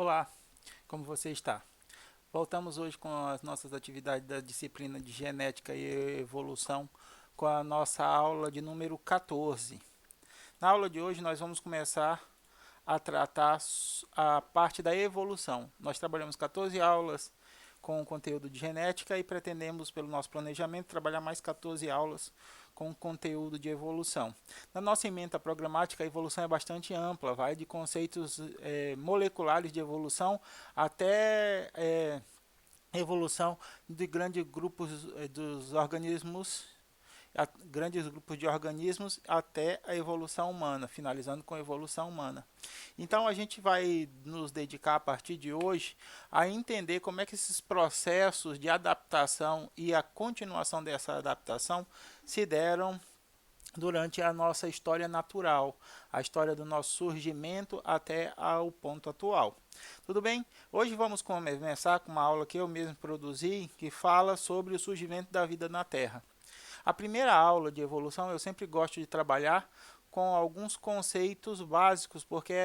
Olá, como você está? Voltamos hoje com as nossas atividades da disciplina de Genética e Evolução com a nossa aula de número 14. Na aula de hoje nós vamos começar a tratar a parte da evolução. Nós trabalhamos 14 aulas com o conteúdo de genética e pretendemos, pelo nosso planejamento, trabalhar mais 14 aulas com conteúdo de evolução. Na nossa ementa programática, a evolução é bastante ampla, vai de conceitos moleculares de evolução até evolução de grandes grupos dos organismos, grandes grupos de organismos até a evolução humana, finalizando com a evolução humana. Então a gente vai nos dedicar a partir de hoje a entender como é que esses processos de adaptação e a continuação dessa adaptação se deram durante a nossa história natural, a história do nosso surgimento até ao ponto atual. Tudo bem? Hoje vamos começar com uma aula que eu mesmo produzi, que fala sobre o surgimento da vida na Terra. A primeira aula de evolução eu sempre gosto de trabalhar com alguns conceitos básicos, porque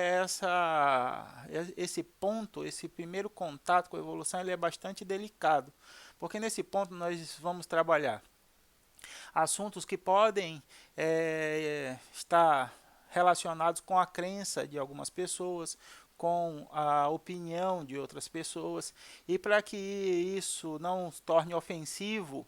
esse ponto, esse primeiro contato com a evolução, ele é bastante delicado, porque nesse ponto nós vamos trabalhar assuntos que podem estar relacionados com a crença de algumas pessoas, com a opinião de outras pessoas, e para que isso não se torne ofensivo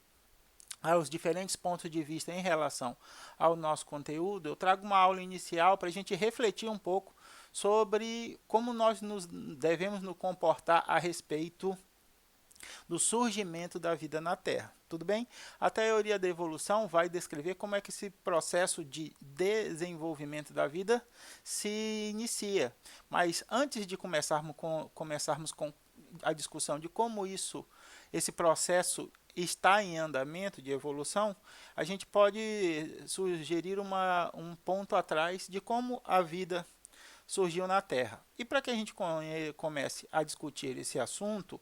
aos diferentes pontos de vista em relação ao nosso conteúdo, eu trago uma aula inicial para a gente refletir um pouco sobre como nós devemos nos comportar a respeito do surgimento da vida na Terra. Tudo bem? A teoria da evolução vai descrever como é que esse processo de desenvolvimento da vida se inicia. Mas antes de começarmos com a discussão de como esse processo está em andamento de evolução, a gente pode sugerir um ponto atrás de como a vida surgiu na Terra. E para que a gente comece a discutir esse assunto,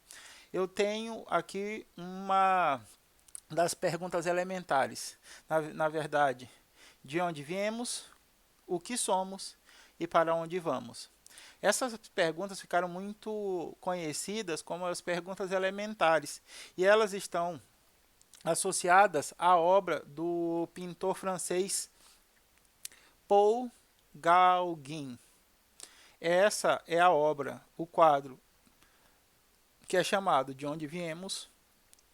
eu tenho aqui uma das perguntas elementares. Na verdade, de onde viemos, o que somos e para onde vamos. Essas perguntas ficaram muito conhecidas como as perguntas elementares e elas estão associadas à obra do pintor francês Paul Gauguin. Essa é a obra, o quadro que é chamado De Onde Viemos,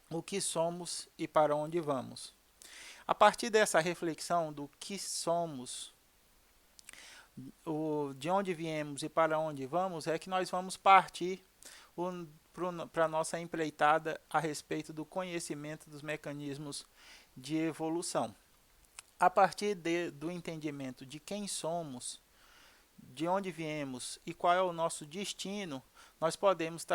o que somos e para onde vamos. A partir dessa reflexão do que somos, de onde viemos e para onde vamos, é que nós vamos partir para a nossa empreitada a respeito do conhecimento dos mecanismos de evolução. A partir do entendimento de quem somos, de onde viemos e qual é o nosso destino, nós podemos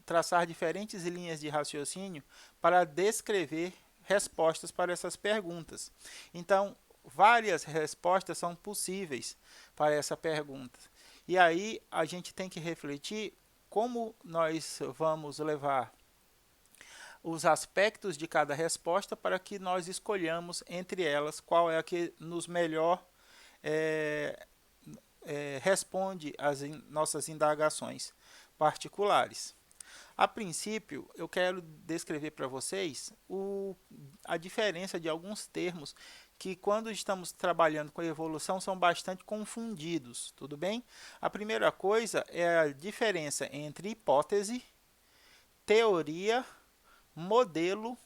traçar diferentes linhas de raciocínio para descrever respostas para essas perguntas. Então, várias respostas são possíveis para essa pergunta. E aí a gente tem que refletir como nós vamos levar os aspectos de cada resposta para que nós escolhamos entre elas qual é a que nos melhor responde às nossas indagações particulares. A princípio, eu quero descrever para vocês a diferença de alguns termos que, quando estamos trabalhando com a evolução, são bastante confundidos, tudo bem? A primeira coisa é a diferença entre hipótese, teoria, modelo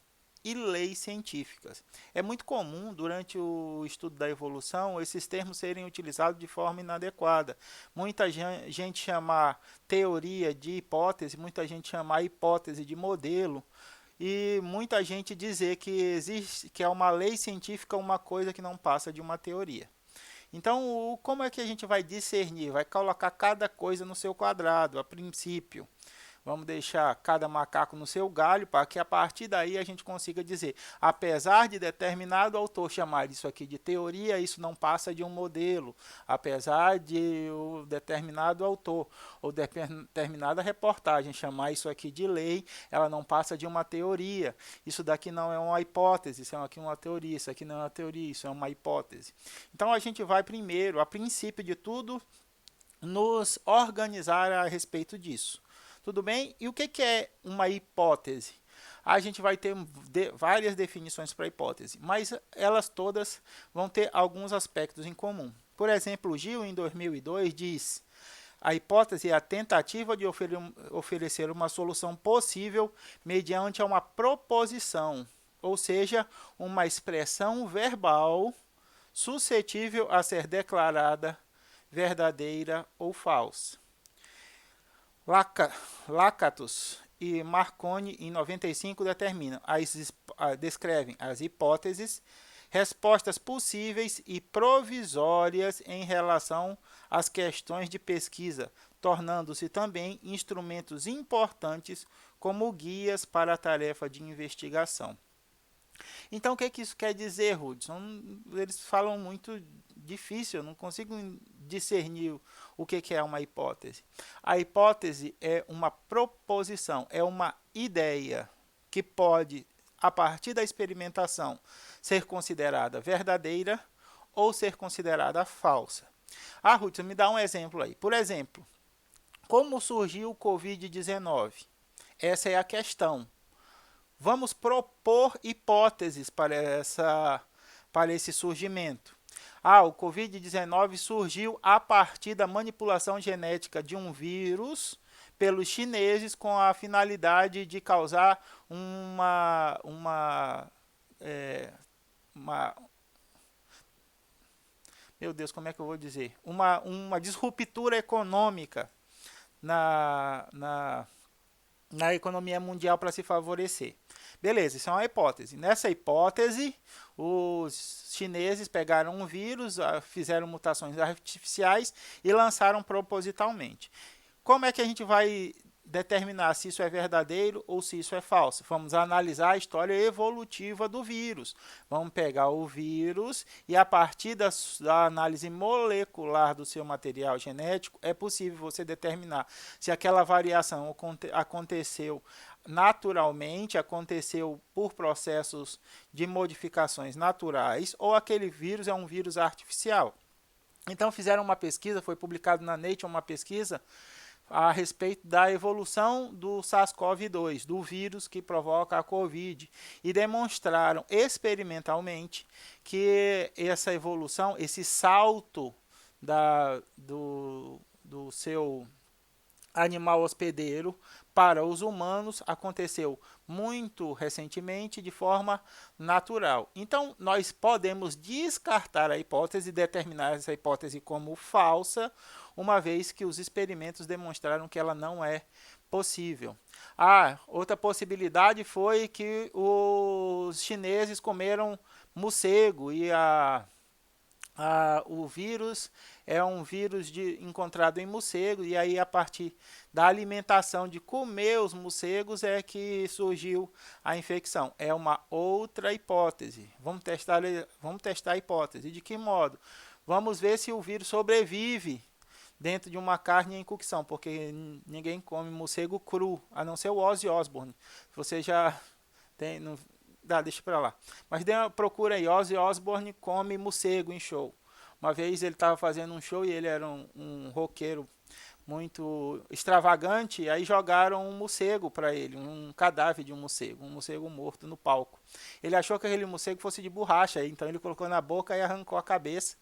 e leis científicas. É muito comum, durante o estudo da evolução, esses termos serem utilizados de forma inadequada. Muita gente chama teoria de hipótese, muita gente chama a hipótese de modelo, e muita gente dizer que existe, que é uma lei científica uma coisa que não passa de uma teoria. Então, como é que a gente vai discernir? Vai colocar cada coisa no seu quadrado, a princípio. Vamos deixar cada macaco no seu galho para que a partir daí a gente consiga dizer, apesar de determinado autor chamar isso aqui de teoria, isso não passa de um modelo. Apesar de o determinado autor ou determinada reportagem chamar isso aqui de lei, ela não passa de uma teoria. Isso daqui não é uma hipótese, isso é aqui uma teoria, isso aqui não é uma teoria, isso é uma hipótese. Então a gente vai primeiro, a princípio de tudo, nos organizar a respeito disso. Tudo bem? E o que é uma hipótese? A gente vai ter várias definições para hipótese, mas elas todas vão ter alguns aspectos em comum. Por exemplo, Gil, em 2002, diz: a hipótese é a tentativa de oferecer uma solução possível mediante uma proposição, ou seja, uma expressão verbal suscetível a ser declarada verdadeira ou falsa. Lakatos e Marconi, em 95, descrevem as hipóteses, respostas possíveis e provisórias em relação às questões de pesquisa, tornando-se também instrumentos importantes como guias para a tarefa de investigação. Então, o que isso quer dizer, Hudson? Eles falam muito difícil, eu não consigo discernir o que é uma hipótese. A hipótese é uma proposição, é uma ideia que pode, a partir da experimentação, ser considerada verdadeira ou ser considerada falsa. Hudson, me dá um exemplo aí. Por exemplo, como surgiu o Covid-19? Essa é a questão. Vamos propor hipóteses para esse surgimento. O Covid-19 surgiu a partir da manipulação genética de um vírus pelos chineses com a finalidade de causar meu Deus, como é que eu vou dizer? Uma disruptura econômica na economia mundial para se favorecer. Beleza, isso é uma hipótese. Nessa hipótese, os chineses pegaram um vírus, fizeram mutações artificiais e lançaram propositalmente. Como é que a gente vai determinar se isso é verdadeiro ou se isso é falso? Vamos analisar a história evolutiva do vírus. Vamos pegar o vírus e, a partir da análise molecular do seu material genético, é possível você determinar se aquela variação aconteceu naturalmente, aconteceu por processos de modificações naturais, ou aquele vírus é um vírus artificial. Então fizeram uma pesquisa, foi publicado na Nature uma pesquisa a respeito da evolução do SARS-CoV-2, do vírus que provoca a Covid, e demonstraram experimentalmente que essa evolução, esse salto do seu animal hospedeiro para os humanos aconteceu muito recentemente de forma natural. Então, nós podemos descartar a hipótese e determinar essa hipótese como falsa, uma vez que os experimentos demonstraram que ela não é possível. Outra possibilidade foi que os chineses comeram morcego e o vírus é um vírus encontrado em morcego, e aí a partir da alimentação de comer os morcegos é que surgiu a infecção. É uma outra hipótese. Vamos testar a hipótese. De que modo? Vamos ver se o vírus sobrevive dentro de uma carne em cocção, porque ninguém come morcego cru, a não ser o Ozzy Osbourne. Você já tem... deixa pra lá. Mas procura aí, Ozzy Osbourne come morcego em show. Uma vez ele estava fazendo um show e ele era um roqueiro muito extravagante, e aí jogaram um morcego para ele, um cadáver de um morcego morto no palco. Ele achou que aquele morcego fosse de borracha, então ele colocou na boca e arrancou a cabeça.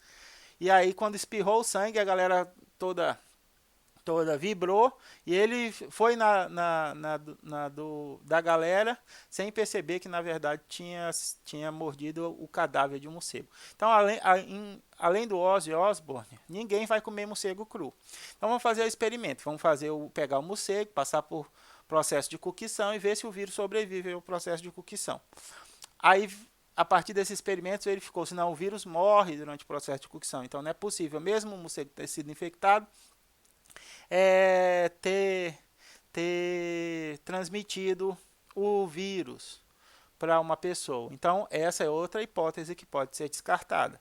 E aí quando espirrou o sangue, a galera toda vibrou, e ele foi da galera sem perceber que na verdade tinha mordido o cadáver de um morcego. Então, além do Ozzy Osbourne, ninguém vai comer morcego cru. Então vamos fazer o experimento, pegar o morcego, passar por processo de cocção e ver se o vírus sobrevive ao processo de cocção. Aí, a partir desse experimento, verificou se não, o vírus morre durante o processo de cocção. Então não é possível, mesmo o morcego ter sido infectado, ter transmitido o vírus para uma pessoa. Então, essa é outra hipótese que pode ser descartada.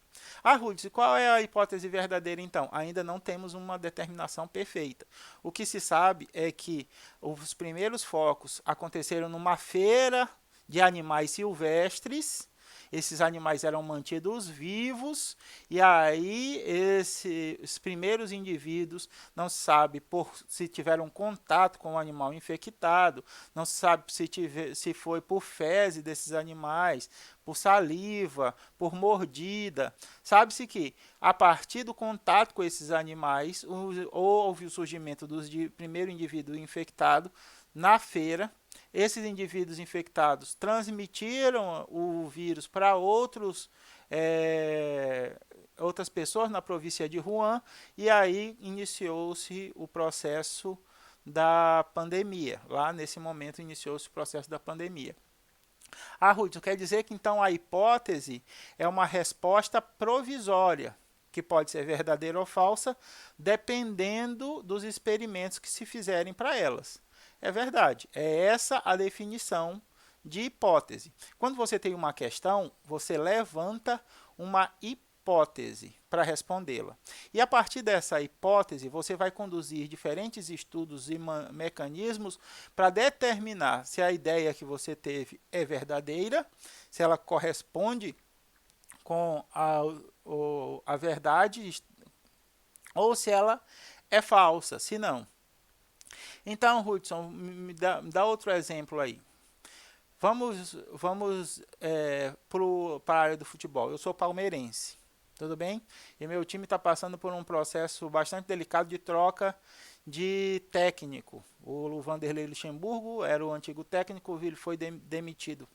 Ruth, qual é a hipótese verdadeira, então? Ainda não temos uma determinação perfeita. O que se sabe é que os primeiros focos aconteceram numa feira de animais silvestres, esses animais eram mantidos vivos, e aí esses primeiros indivíduos, não se sabe se tiveram contato com o animal infectado, não se sabe se foi por fezes desses animais, por saliva, por mordida. Sabe-se que, a partir do contato com esses animais, houve o surgimento do primeiro indivíduo infectado na feira. Esses indivíduos infectados transmitiram o vírus para outras pessoas na província de Wuhan, e aí iniciou-se o processo da pandemia. Lá nesse momento iniciou-se o processo da pandemia. Ruth, quer dizer que então a hipótese é uma resposta provisória, que pode ser verdadeira ou falsa, dependendo dos experimentos que se fizerem para elas. É verdade, é essa a definição de hipótese. Quando você tem uma questão, você levanta uma hipótese para respondê-la. E a partir dessa hipótese, você vai conduzir diferentes estudos e mecanismos para determinar se a ideia que você teve é verdadeira, se ela corresponde com a verdade, ou se ela é falsa, se não. Então, Hudson, me dá outro exemplo aí. Vamos para a área do futebol. Eu sou palmeirense, tudo bem? E meu time está passando por um processo bastante delicado de troca de técnico. O Vanderlei Luxemburgo era o antigo técnico, ele foi demitido.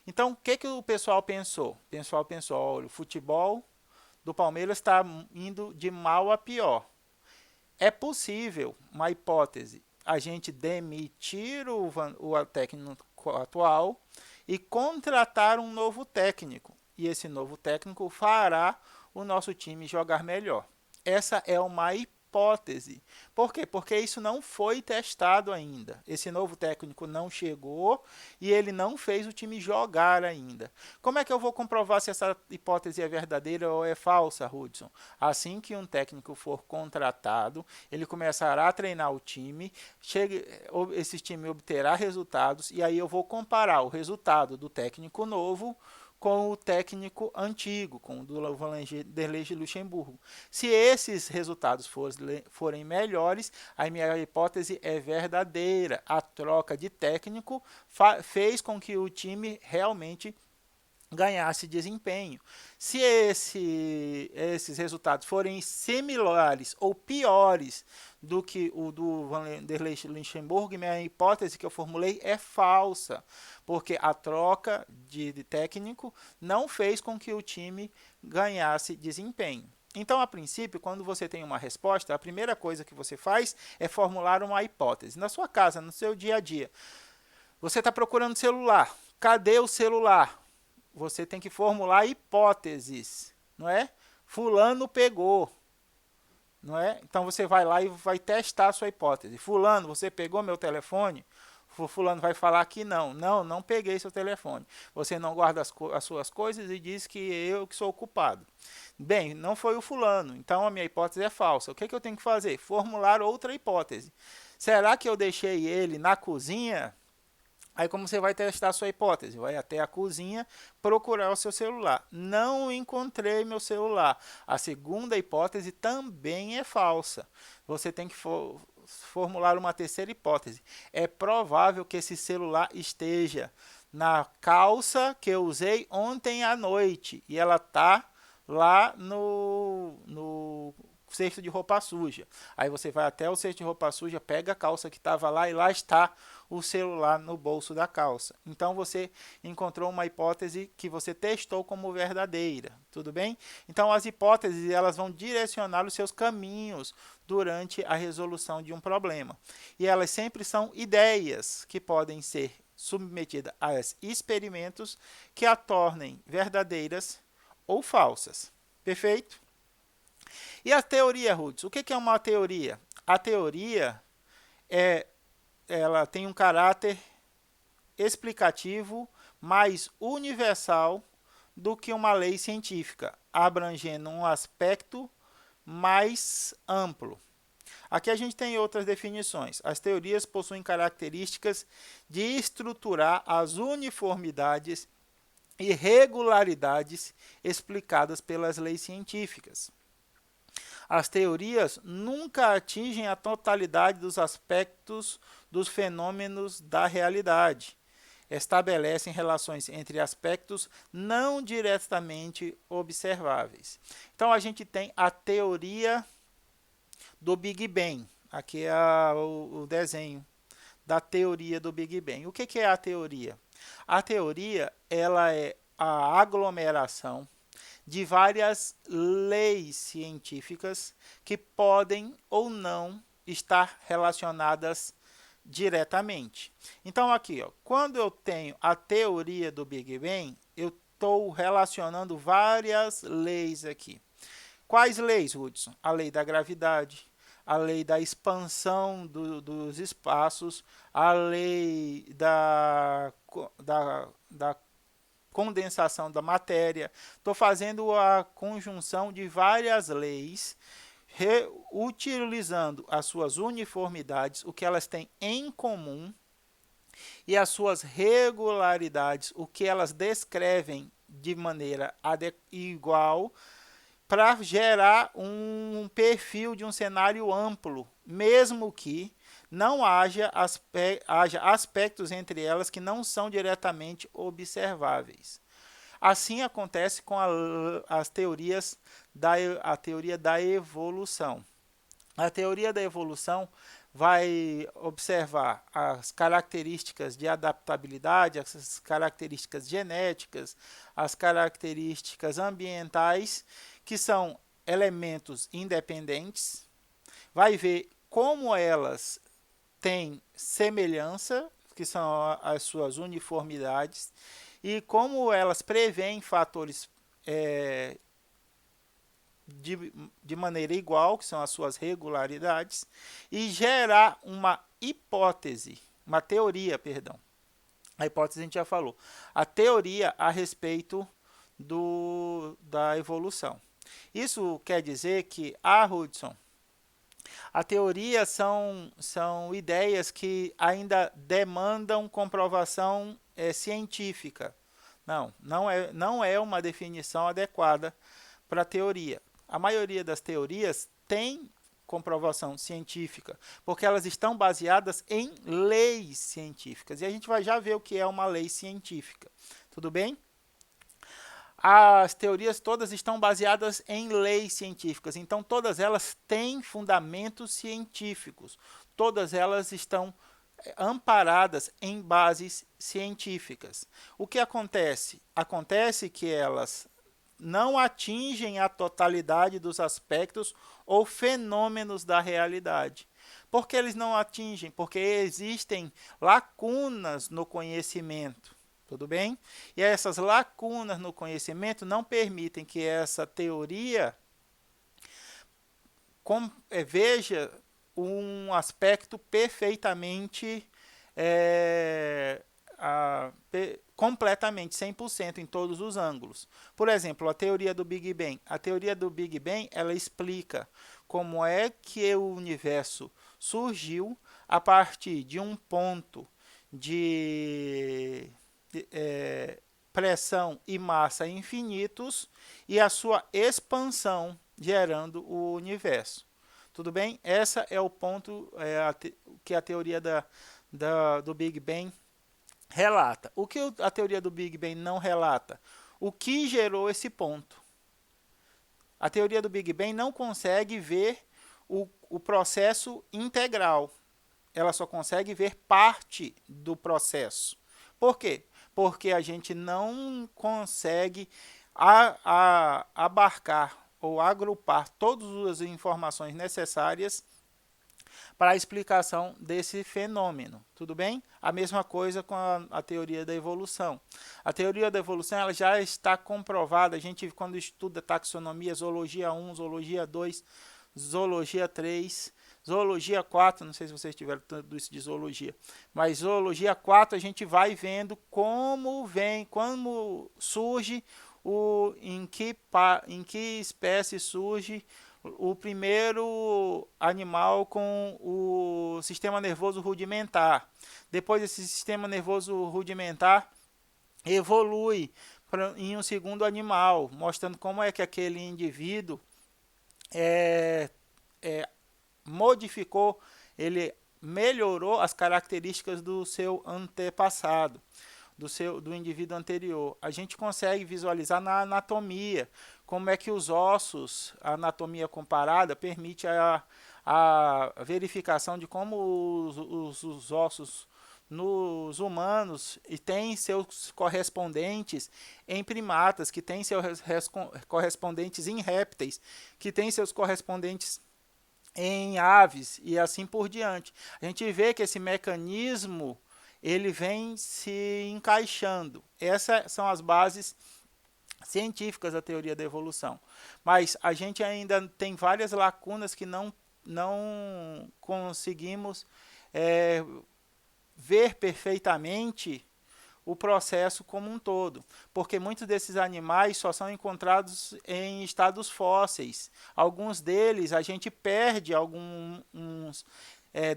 Então, o que o pessoal pensou? O pessoal pensou, olha, o futebol do Palmeiras está indo de mal a pior. É possível, uma hipótese, a gente demitir o técnico atual e contratar um novo técnico. E esse novo técnico fará o nosso time jogar melhor. Essa é uma hipótese. Por quê? Porque isso não foi testado ainda. Esse novo técnico não chegou e ele não fez o time jogar ainda. Como é que eu vou comprovar se essa hipótese é verdadeira ou é falsa, Hudson? Assim que um técnico for contratado, ele começará a treinar o time, esse time obterá resultados, e aí eu vou comparar o resultado do técnico novo com o técnico antigo, com o do Vanderlei Luxemburgo. Se esses resultados forem melhores, a minha hipótese é verdadeira. A troca de técnico fez com que o time realmente ganhasse desempenho. Se esses resultados forem similares ou piores do que o do Vanderlei Luxemburgo, minha hipótese que eu formulei é falsa, porque a troca de técnico não fez com que o time ganhasse desempenho. Então, a princípio, quando você tem uma resposta, a primeira coisa que você faz é formular uma hipótese. Na sua casa, no seu dia a dia, você está procurando celular. Cadê o celular? Você tem que formular hipóteses, não é? Fulano pegou, não é? Então você vai lá e vai testar a sua hipótese. Fulano, você pegou meu telefone? Fulano vai falar que não peguei seu telefone. Você não guarda as suas coisas e diz que eu que sou o culpado. Bem, não foi o fulano, então a minha hipótese é falsa. O que eu tenho que fazer? Formular outra hipótese. Será que eu deixei ele na cozinha? Aí como você vai testar a sua hipótese? Vai até a cozinha procurar o seu celular. Não encontrei meu celular. A segunda hipótese também é falsa. Você tem que formular uma terceira hipótese. É provável que esse celular esteja na calça que eu usei ontem à noite e ela está lá no cesto de roupa suja. Aí você vai até o cesto de roupa suja, pega a calça que estava lá e lá está o celular no bolso da calça. Então você encontrou uma hipótese que você testou como verdadeira, tudo bem? Então as hipóteses elas vão direcionar os seus caminhos durante a resolução de um problema. E elas sempre são ideias que podem ser submetidas a experimentos que a tornem verdadeiras ou falsas. Perfeito? E a teoria, Hudson? O que é uma teoria? A teoria ela tem um caráter explicativo mais universal do que uma lei científica, abrangendo um aspecto mais amplo. Aqui a gente tem outras definições. As teorias possuem características de estruturar as uniformidades irregularidades explicadas pelas leis científicas. As teorias nunca atingem a totalidade dos aspectos dos fenômenos da realidade. Estabelecem relações entre aspectos não diretamente observáveis. Então, a gente tem a teoria do Big Bang. Aqui é o desenho da teoria do Big Bang. O que é a teoria? A teoria ela é a aglomeração de várias leis científicas que podem ou não estar relacionadas diretamente. Então aqui, ó, quando eu tenho a teoria do Big Bang, eu estou relacionando várias leis aqui. Quais leis, Hudson? A lei da gravidade, a lei da expansão dos espaços, a lei da condensação da matéria. Estou fazendo a conjunção de várias leis, utilizando as suas uniformidades, o que elas têm em comum, e as suas regularidades, o que elas descrevem de maneira igual, para gerar um perfil de um cenário amplo, mesmo que não haja aspectos entre elas que não são diretamente observáveis. Assim acontece com as teorias a teoria da evolução. A teoria da evolução vai observar as características de adaptabilidade, as características genéticas, as características ambientais, que são elementos independentes, vai ver como elas têm semelhança, que são as suas uniformidades, e como elas preveem fatores de maneira igual, que são as suas regularidades, e gerar uma hipótese, uma teoria, perdão. A hipótese a gente já falou. A teoria a respeito da evolução. Isso quer dizer que Hudson, a teoria são ideias que ainda demandam comprovação científica. Não é uma definição adequada para a teoria. A maioria das teorias tem comprovação científica, porque elas estão baseadas em leis científicas. E a gente vai já ver o que é uma lei científica. Tudo bem? As teorias todas estão baseadas em leis científicas, então todas elas têm fundamentos científicos, todas elas estão amparadas em bases científicas. O que acontece? Acontece que elas não atingem a totalidade dos aspectos ou fenômenos da realidade. Por que eles não atingem? Porque existem lacunas no conhecimento. Tudo bem? E essas lacunas no conhecimento não permitem que essa teoria veja um aspecto perfeitamente, completamente, 100% em todos os ângulos. Por exemplo, a teoria do Big Bang. A teoria do Big Bang, ela explica como é que o universo surgiu a partir de um ponto de pressão e massa infinitos e a sua expansão gerando o universo. Tudo bem? Esse é o ponto que a teoria do Big Bang relata. O que a teoria do Big Bang não relata? O que gerou esse ponto? A teoria do Big Bang não consegue ver o processo integral. Ela só consegue ver parte do processo. Por quê? Porque a gente não consegue abarcar ou agrupar todas as informações necessárias para a explicação desse fenômeno. Tudo bem? A mesma coisa com a teoria da evolução. A teoria da evolução ela já está comprovada. A gente, quando estuda taxonomia, zoologia 1, zoologia 2, zoologia 3, zoologia 4, não sei se vocês tiveram tudo isso de zoologia, mas zoologia 4 a gente vai vendo como surge, em que espécie surge o primeiro animal com o sistema nervoso rudimentar. Depois esse sistema nervoso rudimentar evolui em um segundo animal, mostrando como é que aquele indivíduo é, modificou, ele melhorou as características do seu antepassado, do indivíduo anterior. A gente consegue visualizar na anatomia como é que os ossos, a anatomia comparada, permite a verificação de como os ossos nos humanos e tem seus correspondentes em primatas, que tem seus correspondentes em répteis, que tem seus correspondentes em aves e assim por diante. A gente vê que esse mecanismo ele vem se encaixando. Essas são as bases científicas da teoria da evolução. Mas a gente ainda tem várias lacunas que não conseguimos ver perfeitamente o processo como um todo, porque muitos desses animais só são encontrados em estados fósseis. Alguns deles a gente perde alguns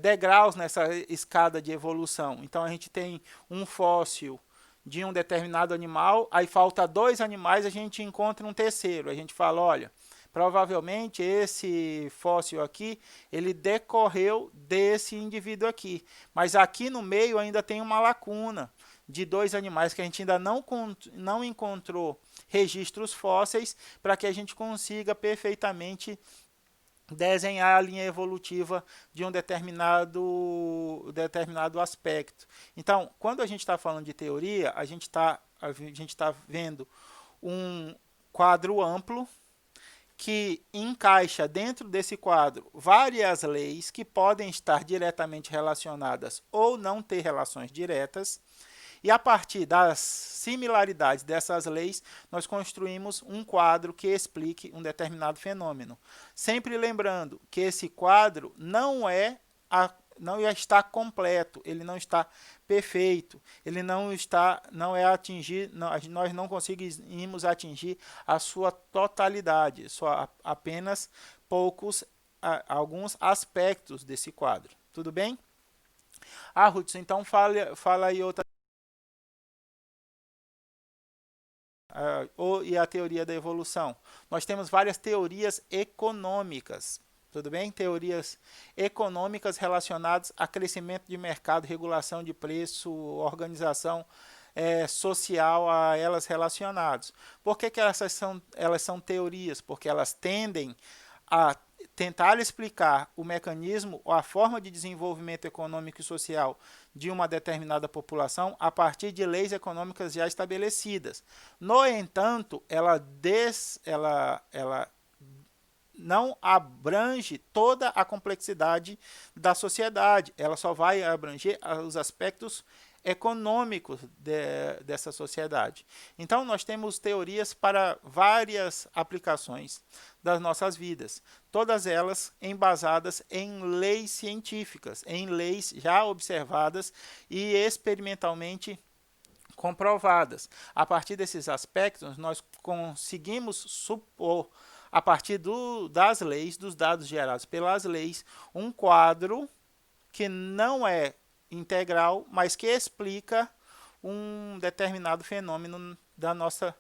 degraus nessa escada de evolução. Então a gente tem um fóssil de um determinado animal, aí falta 2 animais, a gente encontra um terceiro. A gente fala, olha, provavelmente esse fóssil aqui, ele decorreu desse indivíduo aqui. Mas aqui no meio ainda tem uma lacuna de 2 animais que a gente ainda não encontrou registros fósseis para que a gente consiga perfeitamente desenhar a linha evolutiva de um determinado aspecto. Então, quando a gente está falando de teoria, a gente tá vendo um quadro amplo que encaixa dentro desse quadro várias leis que podem estar diretamente relacionadas ou não ter relações diretas. E a partir das similaridades dessas leis, nós construímos um quadro que explique um determinado fenômeno. Sempre lembrando que esse quadro não está completo, ele não está perfeito, ele não é atingir, nós não conseguimos atingir a sua totalidade, só apenas alguns aspectos desse quadro. Tudo bem? Hudson, então fala aí outra. E a teoria da evolução. Nós temos várias teorias econômicas, tudo bem? Teorias econômicas relacionadas a crescimento de mercado, regulação de preço, organização social a elas relacionadas. Por que elas são teorias? Porque elas tendem a tentar explicar o mecanismo ou a forma de desenvolvimento econômico e social de uma determinada população a partir de leis econômicas já estabelecidas. No entanto, ela não abrange toda a complexidade da sociedade, ela só vai abranger os aspectos econômicos dessa sociedade. Então, nós temos teorias para várias aplicações das nossas vidas, todas elas embasadas em leis científicas, em leis já observadas e experimentalmente comprovadas. A partir desses aspectos, nós conseguimos supor, a partir das leis, dos dados gerados pelas leis, um quadro que não é integral, mas que explica um determinado fenômeno da nossa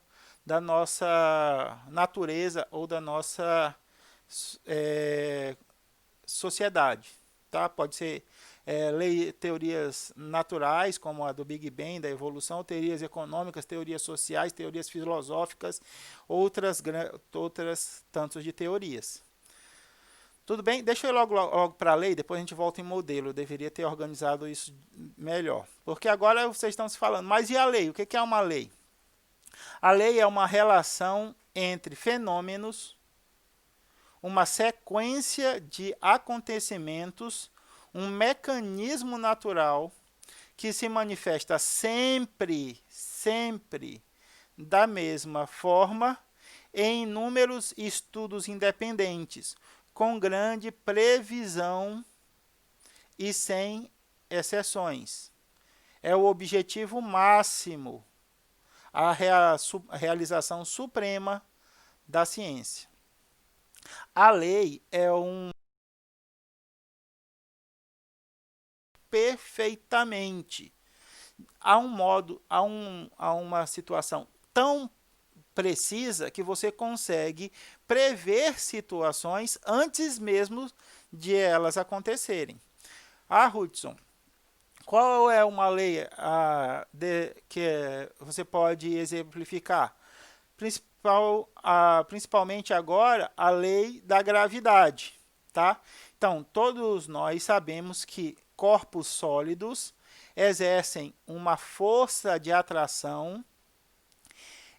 natureza ou da nossa sociedade. Tá? Pode ser teorias naturais, como a do Big Bang, da evolução, teorias econômicas, teorias sociais, teorias filosóficas, outras tantos de teorias. Tudo bem? Deixa eu ir logo para a lei, depois a gente volta em modelo. Eu deveria ter organizado isso melhor. Porque agora vocês estão se falando, mas e a lei? O que é uma lei? A lei é uma relação entre fenômenos, uma sequência de acontecimentos, um mecanismo natural que se manifesta sempre da mesma forma em inúmeros estudos independentes, com grande previsão e sem exceções. É o objetivo máximo, a realização suprema da ciência. A lei é perfeitamente. Há uma situação tão precisa que você consegue prever situações antes mesmo de elas acontecerem. Hudson, qual é uma lei que você pode exemplificar? Principalmente agora, a lei da gravidade. Tá? Então, todos nós sabemos que corpos sólidos exercem uma força de atração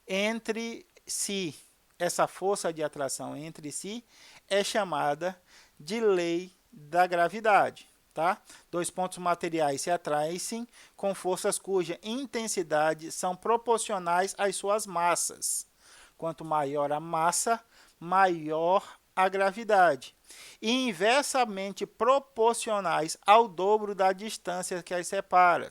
entre si. Essa força de atração entre si é chamada de lei da gravidade. Tá? Dois pontos materiais se atraem com forças cuja intensidade são proporcionais às suas massas. Quanto maior a massa, maior a gravidade. E inversamente proporcionais ao dobro da distância que as separa.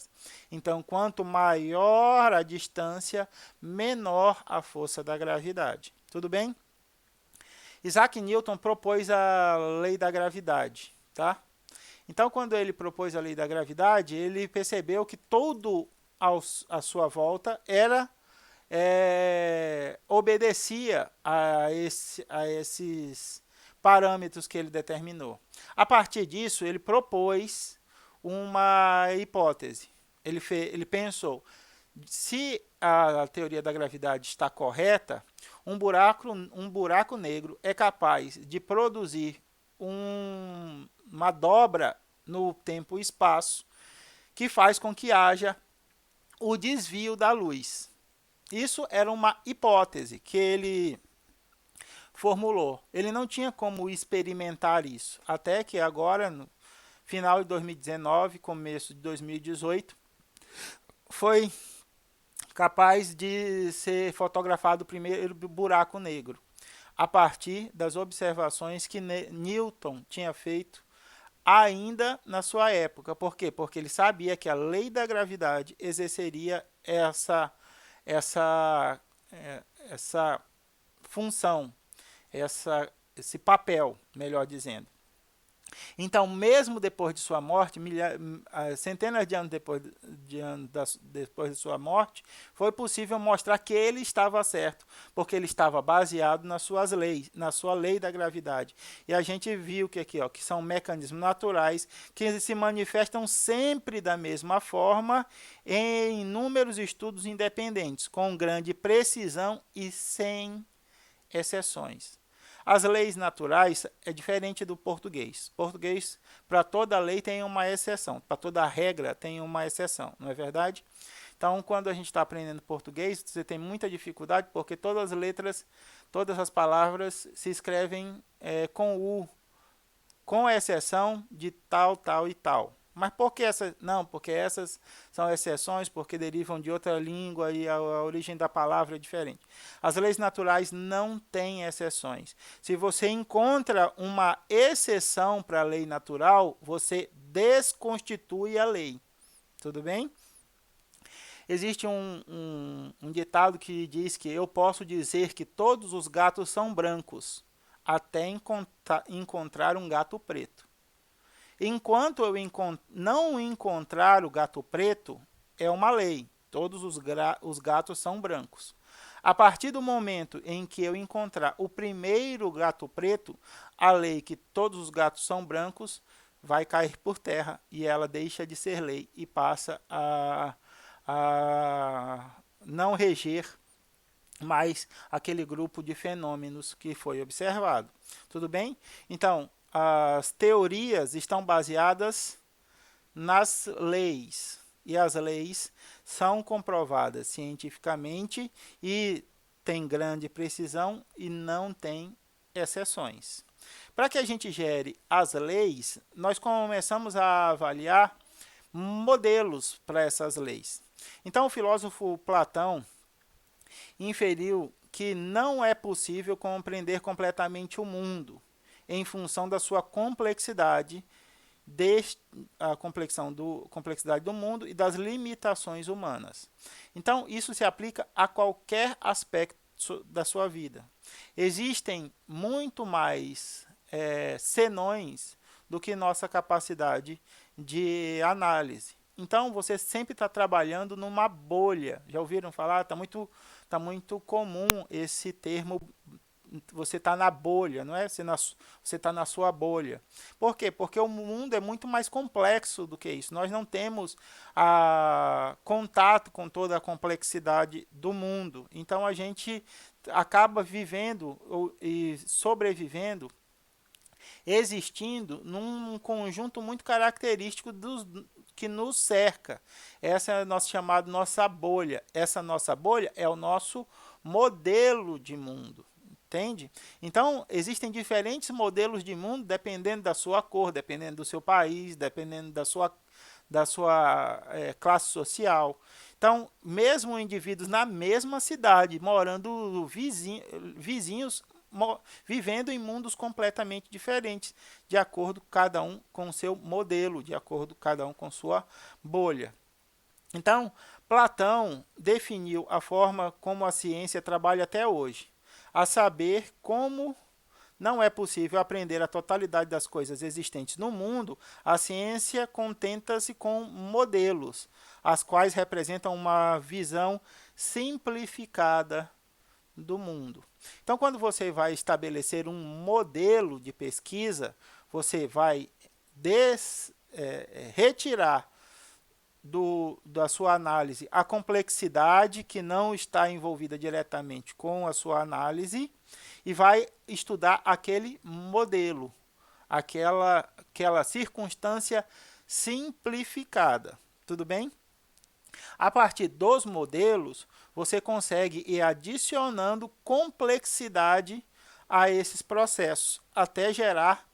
Então, quanto maior a distância, menor a força da gravidade. Tudo bem? Isaac Newton propôs a lei da gravidade. Tá? Então, quando ele propôs a lei da gravidade, ele percebeu que tudo à sua volta obedecia a esses parâmetros que ele determinou. A partir disso, ele propôs uma hipótese. Ele pensou, se a teoria da gravidade está correta, um buraco negro é capaz de produzir uma dobra no tempo e espaço que faz com que haja o desvio da luz. Isso era uma hipótese que ele formulou. Ele não tinha como experimentar isso, até que agora, no final de 2019, começo de 2018, foi capaz de ser fotografado o primeiro buraco negro, a partir das observações que Newton tinha feito ainda na sua época. Por quê? Porque ele sabia que a lei da gravidade exerceria essa função, esse papel, melhor dizendo. Então, mesmo depois de sua morte, centenas de anos depois de sua morte, foi possível mostrar que ele estava certo, porque ele estava baseado nas suas leis, na sua lei da gravidade. E a gente viu que aqui, que são mecanismos naturais que se manifestam sempre da mesma forma em inúmeros estudos independentes, com grande precisão e sem exceções. As leis naturais é diferente do português. Português, para toda lei tem uma exceção, para toda regra tem uma exceção, não é verdade? Então, quando a gente está aprendendo português, você tem muita dificuldade porque todas as letras, todas as palavras se escrevem com U, com exceção de tal, tal e tal. Mas por que essas? Não, porque essas são exceções, porque derivam de outra língua e a origem da palavra é diferente. As leis naturais não têm exceções. Se você encontra uma exceção para a lei natural, você desconstitui a lei. Tudo bem? Existe um ditado que diz que eu posso dizer que todos os gatos são brancos, até encontrar um gato preto. Enquanto eu não encontrar o gato preto, é uma lei. Todos os gatos são brancos. A partir do momento em que eu encontrar o primeiro gato preto, a lei que todos os gatos são brancos vai cair por terra e ela deixa de ser lei e passa a não reger mais aquele grupo de fenômenos que foi observado. Tudo bem? Então, as teorias estão baseadas nas leis, e as leis são comprovadas cientificamente e têm grande precisão e não têm exceções. Para que a gente gere as leis, nós começamos a avaliar modelos para essas leis. Então, o filósofo Platão inferiu que não é possível compreender completamente o mundo, em função da sua complexidade, a complexidade do mundo e das limitações humanas. Então, isso se aplica a qualquer aspecto da sua vida. Existem muito mais senões do que nossa capacidade de análise. Então, você sempre está trabalhando numa bolha. Já ouviram falar? Tá muito comum esse termo. Você está na bolha, não é? Você está na sua bolha. Por quê? Porque o mundo é muito mais complexo do que isso. Nós não temos contato com toda a complexidade do mundo. Então, a gente acaba vivendo e sobrevivendo, existindo num conjunto muito característico que nos cerca. Essa é nosso chamado nossa bolha. Essa nossa bolha é o nosso modelo de mundo. Entende? Então, existem diferentes modelos de mundo dependendo da sua cor, dependendo do seu país, dependendo da sua classe social. Então, mesmo indivíduos na mesma cidade, morando vizinhos, vivendo em mundos completamente diferentes, de acordo cada um com o seu modelo, de acordo cada um com sua bolha. Então, Platão definiu a forma como a ciência trabalha até hoje, a saber, como não é possível aprender a totalidade das coisas existentes no mundo, a ciência contenta-se com modelos, as quais representam uma visão simplificada do mundo. Então, quando você vai estabelecer um modelo de pesquisa, você vai retirar da sua análise a complexidade que não está envolvida diretamente com a sua análise e vai estudar aquele modelo, aquela circunstância simplificada. Tudo bem? A partir dos modelos, você consegue ir adicionando complexidade a esses processos, até gerar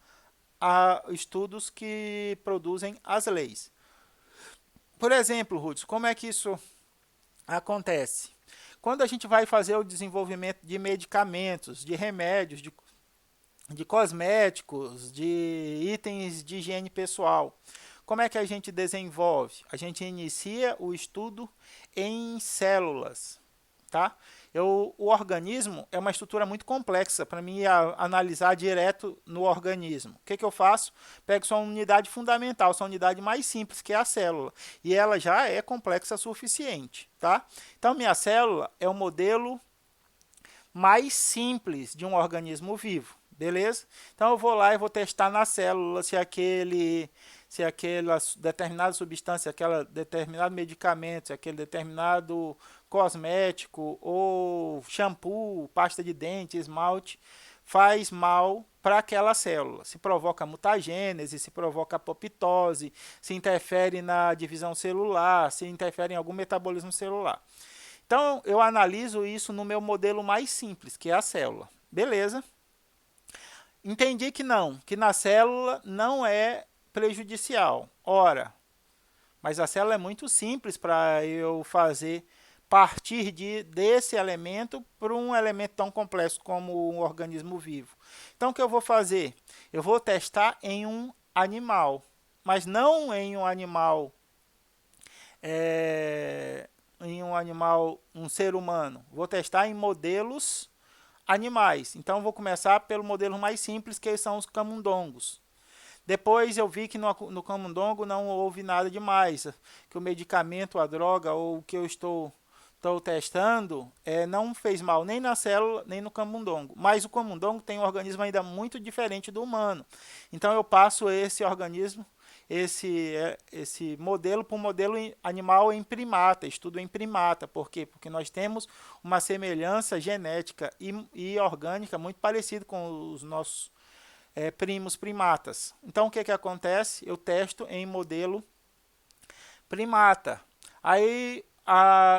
estudos que produzem as leis. Por exemplo, Rudes, como é que isso acontece? Quando a gente vai fazer o desenvolvimento de medicamentos, de remédios, de cosméticos, de itens de higiene pessoal, como é que a gente desenvolve? A gente inicia o estudo em células, tá? O organismo é uma estrutura muito complexa para mim analisar direto no organismo. O que eu faço? Pego só uma unidade fundamental, só a unidade mais simples, que é a célula. E ela já é complexa o suficiente, tá? Então, minha célula é o modelo mais simples de um organismo vivo, beleza? Então, eu vou lá e vou testar na célula se aquela determinada substância, aquele determinado medicamento, se aquele determinado cosmético ou shampoo, pasta de dente, esmalte, faz mal para aquela célula. Se provoca mutagênese, se provoca apoptose, se interfere na divisão celular, se interfere em algum metabolismo celular. Então, eu analiso isso no meu modelo mais simples, que é a célula. Beleza? Entendi que não, que na célula não é prejudicial. Ora, mas a célula é muito simples para eu fazer partir desse elemento para um elemento tão complexo como um organismo vivo. Então, o que eu vou fazer? Eu vou testar em um animal, mas não em um animal, um ser humano. Vou testar em modelos animais. Então, vou começar pelo modelo mais simples, que são os camundongos. Depois eu vi que no camundongo não houve nada demais, que o medicamento, a droga ou o que eu estou testando não fez mal nem na célula nem no camundongo. Mas o camundongo tem um organismo ainda muito diferente do humano. Então eu passo esse organismo, esse modelo para um modelo animal em primata, estudo em primata. Por quê? Porque nós temos uma semelhança genética e orgânica muito parecida com os nossos primos primatas. Então, o que acontece? Eu testo em modelo primata. Aí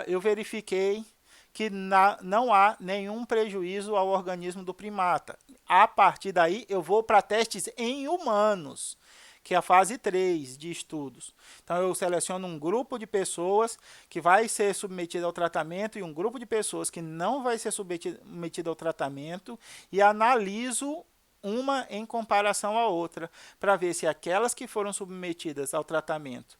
eu verifiquei que não há nenhum prejuízo ao organismo do primata. A partir daí, eu vou para testes em humanos, que é a fase 3 de estudos. Então, eu seleciono um grupo de pessoas que vai ser submetido ao tratamento e um grupo de pessoas que não vai ser submetido ao tratamento e analiso uma em comparação à outra, para ver se aquelas que foram submetidas ao tratamento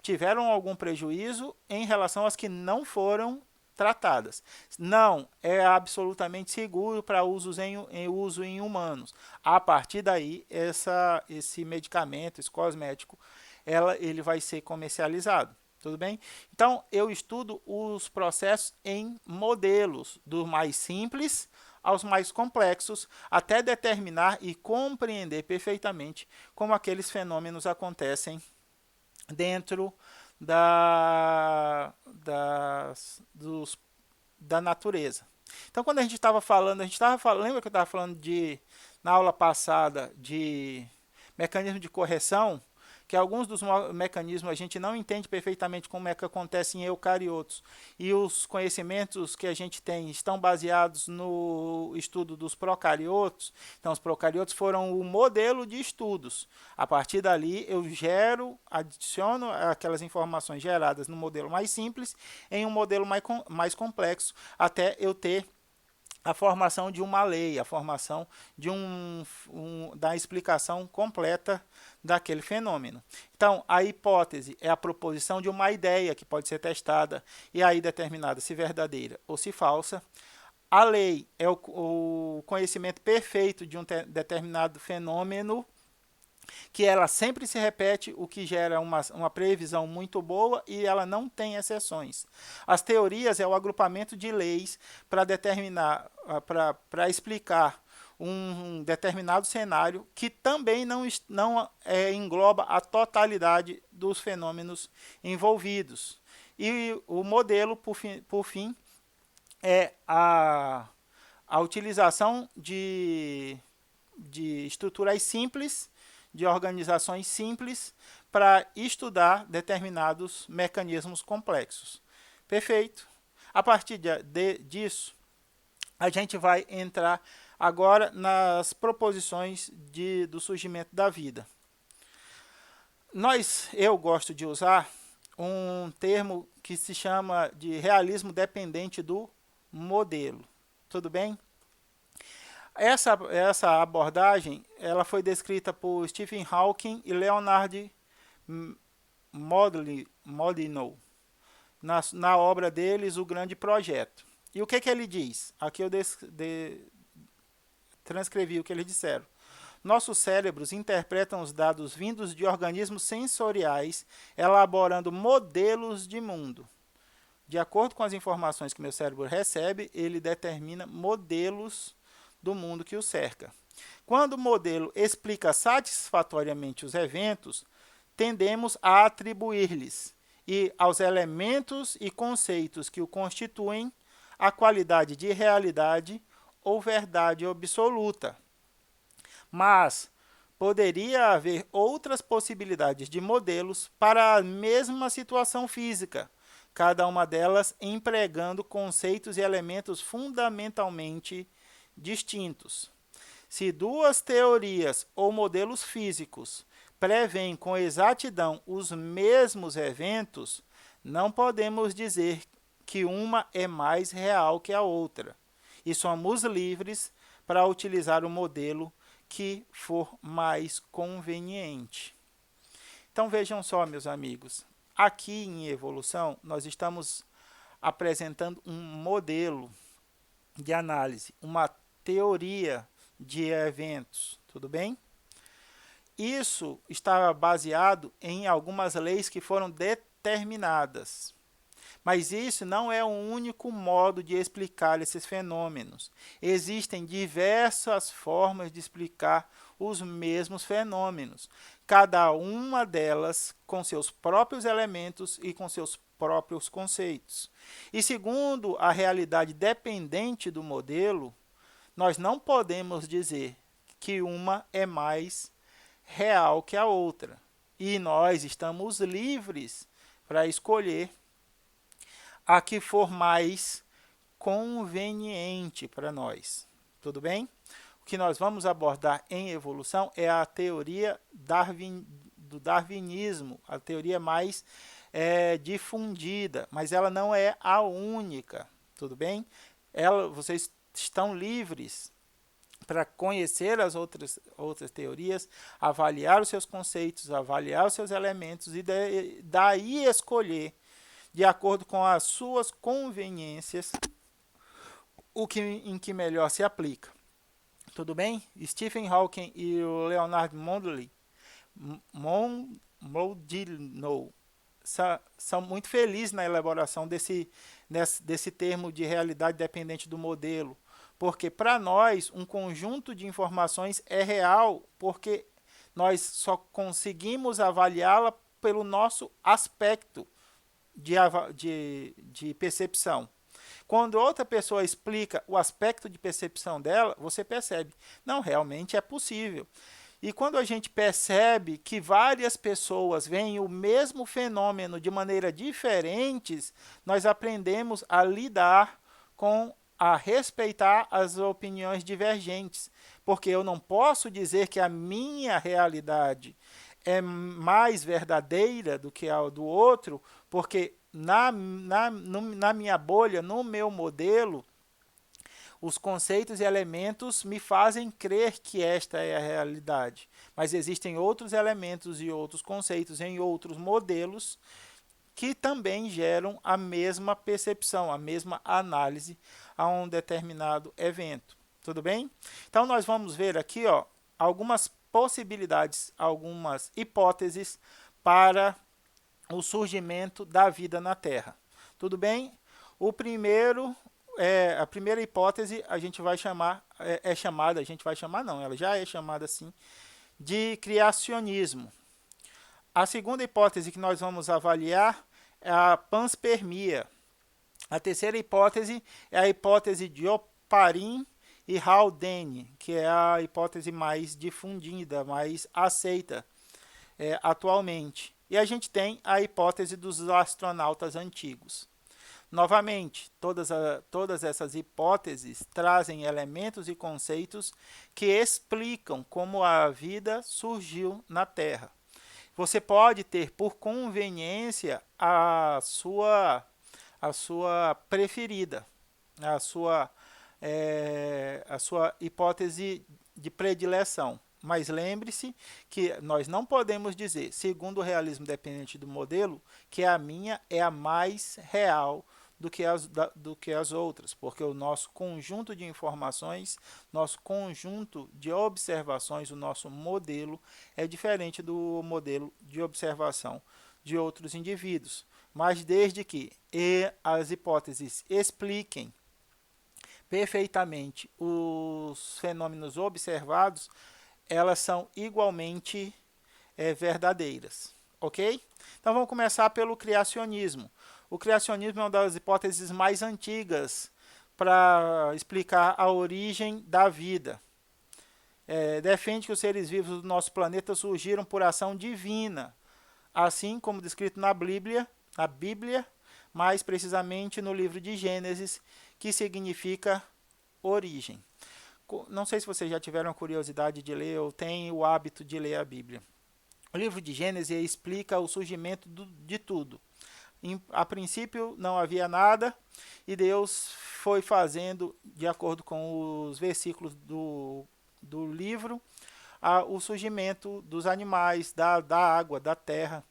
tiveram algum prejuízo em relação às que não foram tratadas. Não, é absolutamente seguro para uso em humanos. A partir daí, esse medicamento, esse cosmético, ele vai ser comercializado. Tudo bem? Então, eu estudo os processos em modelos, do mais simples aos mais complexos, até determinar e compreender perfeitamente como aqueles fenômenos acontecem dentro da natureza. Então, quando a gente estava falando, lembra que eu estava falando na aula passada, de mecanismo de correção, que alguns dos mecanismos a gente não entende perfeitamente como é que acontece em eucariotos, e os conhecimentos que a gente tem estão baseados no estudo dos procariotos. Então, os procariotos foram o modelo de estudos. A partir dali, eu adiciono aquelas informações geradas no modelo mais simples em um modelo mais complexo, até eu ter a formação de uma lei, a formação de da explicação completa daquele fenômeno. Então, a hipótese é a proposição de uma ideia que pode ser testada e aí determinada se verdadeira ou se falsa. A lei é o conhecimento perfeito de um determinado fenômeno, que ela sempre se repete, o que gera uma previsão muito boa e ela não tem exceções. As teorias é o agrupamento de leis para determinar, para explicar um determinado cenário que também não engloba a totalidade dos fenômenos envolvidos. E o modelo, por fim, é a utilização de estruturas simples, de organizações simples, para estudar determinados mecanismos complexos. Perfeito. A partir disso, a gente vai entrar agora nas proposições do surgimento da vida. Eu gosto de usar um termo que se chama de realismo dependente do modelo. Tudo bem? Essa abordagem ela foi descrita por Stephen Hawking e Leonard Mlodinow na obra deles, O Grande Projeto. E o que ele diz? Aqui eu transcrevi o que eles disseram. Nossos cérebros interpretam os dados vindos de organismos sensoriais, elaborando modelos de mundo. De acordo com as informações que meu cérebro recebe, ele determina modelos do mundo que o cerca. Quando o modelo explica satisfatoriamente os eventos, tendemos a atribuir-lhes e aos elementos e conceitos que o constituem a qualidade de realidade ou verdade absoluta. Mas poderia haver outras possibilidades de modelos para a mesma situação física, cada uma delas empregando conceitos e elementos fundamentalmente distintos. Se duas teorias ou modelos físicos prevêem com exatidão os mesmos eventos, não podemos dizer que uma é mais real que a outra, e somos livres para utilizar o modelo que for mais conveniente. Então vejam só, meus amigos, aqui em evolução nós estamos apresentando um modelo de análise, uma teoria de eventos, tudo bem? Isso está baseado em algumas leis que foram determinadas. Mas isso não é o único modo de explicar esses fenômenos. Existem diversas formas de explicar os mesmos fenômenos, cada uma delas com seus próprios elementos e com seus próprios conceitos. E segundo a realidade dependente do modelo, nós não podemos dizer que uma é mais real que a outra. E nós estamos livres para escolher a que for mais conveniente para nós. Tudo bem? O que nós vamos abordar em evolução é a teoria do darwinismo, a teoria mais difundida, mas ela não é a única. Tudo bem? Vocês estão livres para conhecer as outras teorias, avaliar os seus conceitos, avaliar os seus elementos e daí escolher, de acordo com as suas conveniências, em que melhor se aplica. Tudo bem? Stephen Hawking e o Leonard Modiano são muito felizes na elaboração desse termo de realidade dependente do modelo, porque para nós um conjunto de informações é real porque nós só conseguimos avaliá-la pelo nosso aspecto de percepção. Quando outra pessoa explica o aspecto de percepção dela, você percebe, não, realmente é possível. E quando a gente percebe que várias pessoas veem o mesmo fenômeno de maneira diferentes, nós aprendemos a lidar a respeitar as opiniões divergentes, porque eu não posso dizer que a minha realidade é mais verdadeira do que a do outro, porque na minha bolha, no meu modelo, os conceitos e elementos me fazem crer que esta é a realidade, mas existem outros elementos e outros conceitos em outros modelos que também geram a mesma percepção, a mesma análise a um determinado evento. Tudo bem? Então, nós vamos ver aqui algumas possibilidades, algumas hipóteses para o surgimento da vida na Terra. Tudo bem? A primeira hipótese a gente vai chamar, a gente vai chamar não, ela já é chamada assim, de criacionismo. A segunda hipótese que nós vamos avaliar é a panspermia. A terceira hipótese é a hipótese de Oparin e Haldane, que é a hipótese mais difundida, mais aceita atualmente. E a gente tem a hipótese dos astronautas antigos. Novamente, todas essas hipóteses trazem elementos e conceitos que explicam como a vida surgiu na Terra. Você pode ter, por conveniência, a sua preferida, a sua hipótese de predileção. Mas lembre-se que nós não podemos dizer, segundo o realismo dependente do modelo, que a minha é a mais real do que as outras, porque o nosso conjunto de informações, nosso conjunto de observações, o nosso modelo é diferente do modelo de observação de outros indivíduos. Mas desde que as hipóteses expliquem perfeitamente os fenômenos observados, elas são igualmente verdadeiras, ok? Então vamos começar pelo criacionismo. O criacionismo é uma das hipóteses mais antigas para explicar a origem da vida. Defende que os seres vivos do nosso planeta surgiram por ação divina, assim como descrito na Bíblia, mais precisamente no livro de Gênesis, que significa origem. Não sei se vocês já tiveram curiosidade de ler ou têm o hábito de ler a Bíblia. O livro de Gênesis explica o surgimento de tudo. A princípio não havia nada e Deus foi fazendo, de acordo com os versículos do livro, o surgimento dos animais, da água, da terra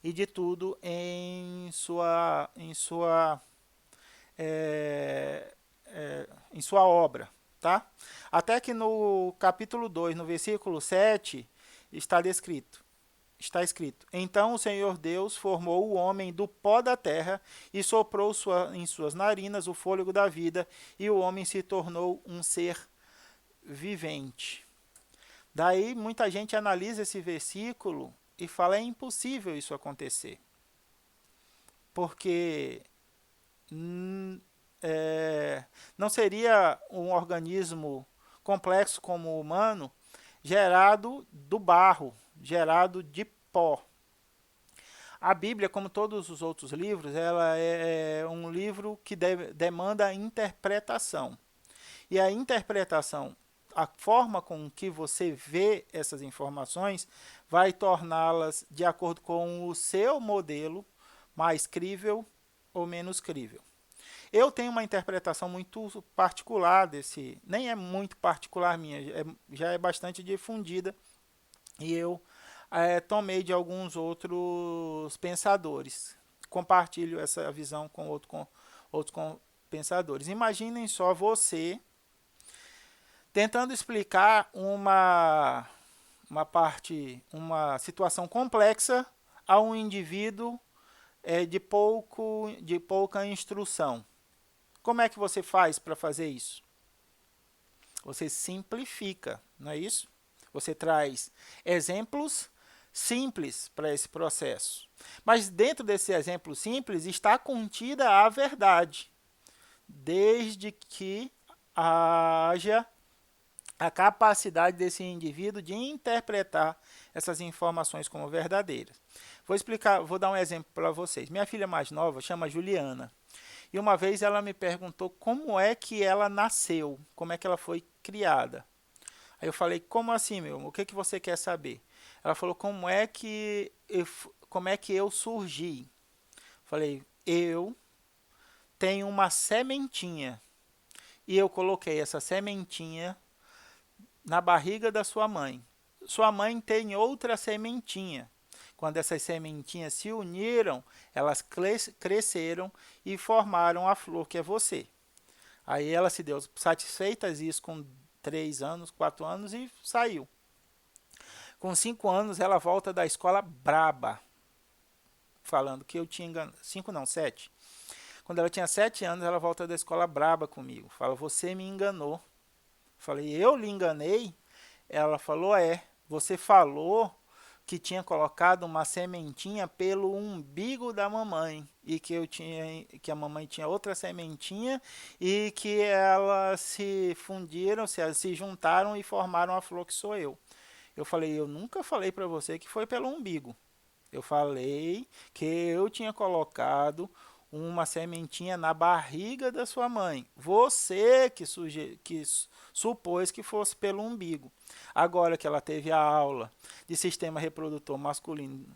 e de tudo em sua obra. Tá? Até que no capítulo 2, no versículo 7, está escrito: Então o Senhor Deus formou o homem do pó da terra e soprou em suas narinas o fôlego da vida, e o homem se tornou um ser vivente. Daí muita gente analisa esse versículo e fala: é impossível isso acontecer. Porque não seria um organismo complexo como o humano gerado do barro, gerado de pó. A Bíblia, como todos os outros livros, ela é um livro que demanda interpretação. E a interpretação, a forma com que você vê essas informações, vai torná-las de acordo com o seu modelo, mais crível ou menos crível. Eu tenho uma interpretação muito particular desse, nem é muito particular minha, já é bastante difundida, e eu tomei de alguns outros pensadores. Compartilho essa visão com outros pensadores. Imaginem só você tentando explicar uma situação complexa a um indivíduo de pouca instrução. Como é que você faz para fazer isso? Você simplifica, não é isso? Você traz exemplos simples para esse processo. Mas dentro desse exemplo simples está contida a verdade, desde que haja a capacidade desse indivíduo de interpretar essas informações como verdadeiras. Vou dar um exemplo para vocês. Minha filha mais nova chama Juliana. E uma vez ela me perguntou como é que ela nasceu, como é que ela foi criada. Aí eu falei, como assim, meu? O que que você quer saber? Ela falou, como é que eu surgi? Falei, eu tenho uma sementinha e eu coloquei essa sementinha na barriga da sua mãe. Sua mãe tem outra sementinha. Quando essas sementinhas se uniram, elas cresceram e formaram a flor que é você. Aí ela se deu satisfeita, isso com 3 anos, 4 anos e saiu. Com 5 anos ela volta da escola braba, falando que eu tinha enganado. 5 não, 7. Quando ela tinha 7 anos, ela volta da escola braba comigo. Fala, você me enganou. Falei, eu lhe enganei? Ela falou, você falou que tinha colocado uma sementinha pelo umbigo da mamãe e que a mamãe tinha outra sementinha e que elas se fundiram, se juntaram e formaram a flor que sou eu. Eu falei, eu nunca falei para você que foi pelo umbigo. Eu falei que eu tinha colocado uma sementinha na barriga da sua mãe. Você que supôs que fosse pelo umbigo. Agora que ela teve a aula de sistema reprodutor masculino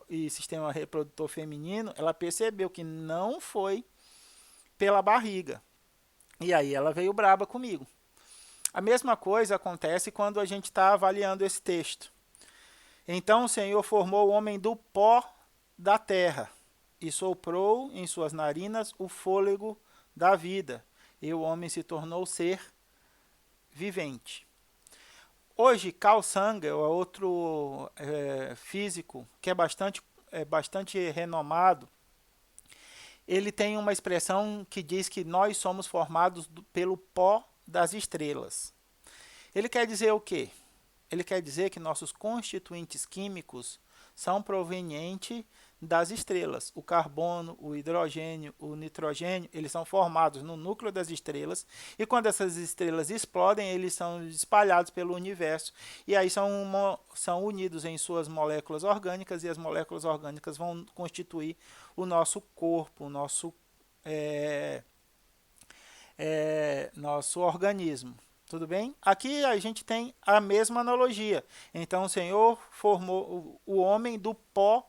e sistema reprodutor feminino, ela percebeu que não foi pela barriga. E aí ela veio braba comigo. A mesma coisa acontece quando a gente está avaliando esse texto. Então o Senhor formou o homem do pó da terra e soprou em suas narinas o fôlego da vida, e o homem se tornou ser vivente. Hoje, Carl Sagan é outro físico que é bastante renomado. Ele tem uma expressão que diz que nós somos formados pelo pó das estrelas. Ele quer dizer o quê? Ele quer dizer que nossos constituintes químicos são provenientes das estrelas. O carbono, o hidrogênio, o nitrogênio, eles são formados no núcleo das estrelas e quando essas estrelas explodem, eles são espalhados pelo universo e aí são unidos em suas moléculas orgânicas e as moléculas orgânicas vão constituir o nosso corpo, o nosso organismo. Tudo bem? Aqui a gente tem a mesma analogia. Então o Senhor formou o homem do pó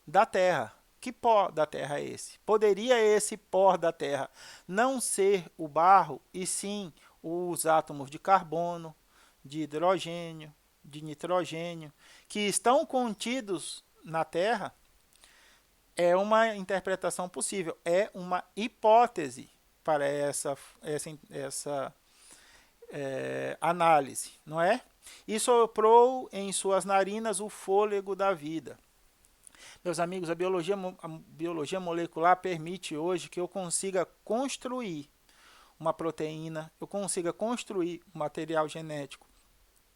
da terra. Que pó da terra é esse? Poderia esse pó da terra não ser o barro, e sim os átomos de carbono, de hidrogênio, de nitrogênio, que estão contidos na terra? É uma interpretação possível, é uma hipótese para essa análise, não é? E soprou em suas narinas o fôlego da vida. Meus amigos, a biologia molecular permite hoje que eu consiga construir uma proteína, eu consiga construir um material genético,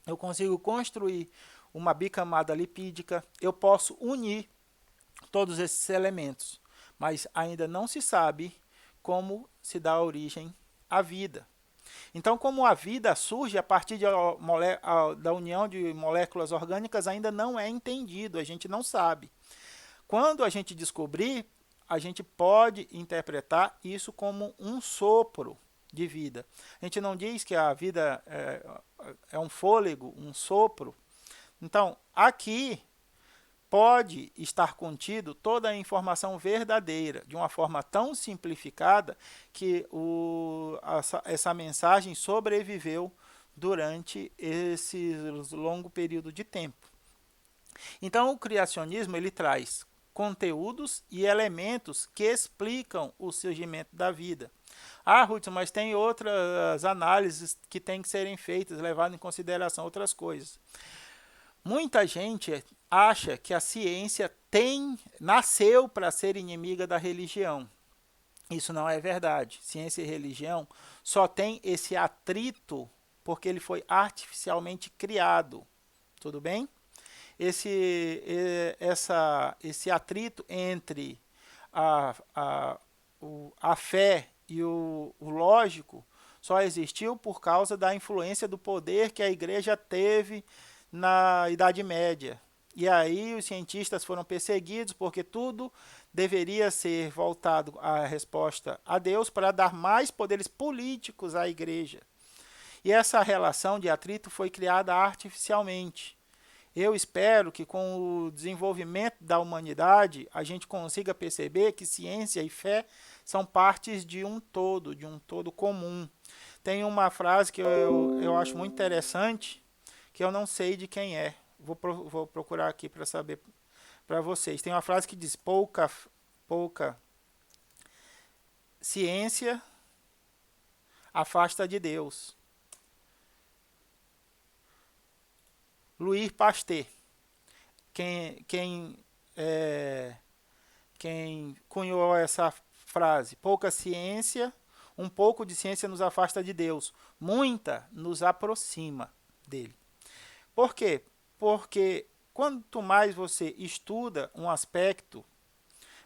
eu consigo construir uma bicamada lipídica, eu posso unir todos esses elementos, mas ainda não se sabe como se dá origem à vida. Então, como a vida surge a partir da união de moléculas orgânicas, ainda não é entendido, a gente não sabe. Quando a gente descobrir, a gente pode interpretar isso como um sopro de vida. A gente não diz que a vida é um fôlego, um sopro. Então, aqui pode estar contido toda a informação verdadeira, de uma forma tão simplificada que essa mensagem sobreviveu durante esse longo período de tempo. Então, o criacionismo ele traz conteúdos e elementos que explicam o surgimento da vida. Ah, Ruth, mas tem outras análises que têm que serem feitas, levando em consideração outras coisas. Muita gente acha que a ciência nasceu para ser inimiga da religião. Isso não é verdade. Ciência e religião só tem esse atrito porque ele foi artificialmente criado. Tudo bem? Esse atrito entre a, a, a fé e o lógico só existiu por causa da influência do poder que a igreja teve na Idade Média. E aí os cientistas foram perseguidos porque tudo deveria ser voltado à resposta a Deus para dar mais poderes políticos à igreja. E essa relação de atrito foi criada artificialmente. Eu espero que com o desenvolvimento da humanidade a gente consiga perceber que ciência e fé são partes de um todo comum. Tem uma frase que eu acho muito interessante, que eu não sei de quem é. Vou procurar aqui para saber para vocês. Tem uma frase que diz: pouca ciência afasta de Deus. Louis Pasteur, quem, quem, é, quem cunhou essa frase: pouca ciência, um pouco de ciência nos afasta de Deus, muita nos aproxima dele. Por quê? Porque quanto mais você estuda um aspecto,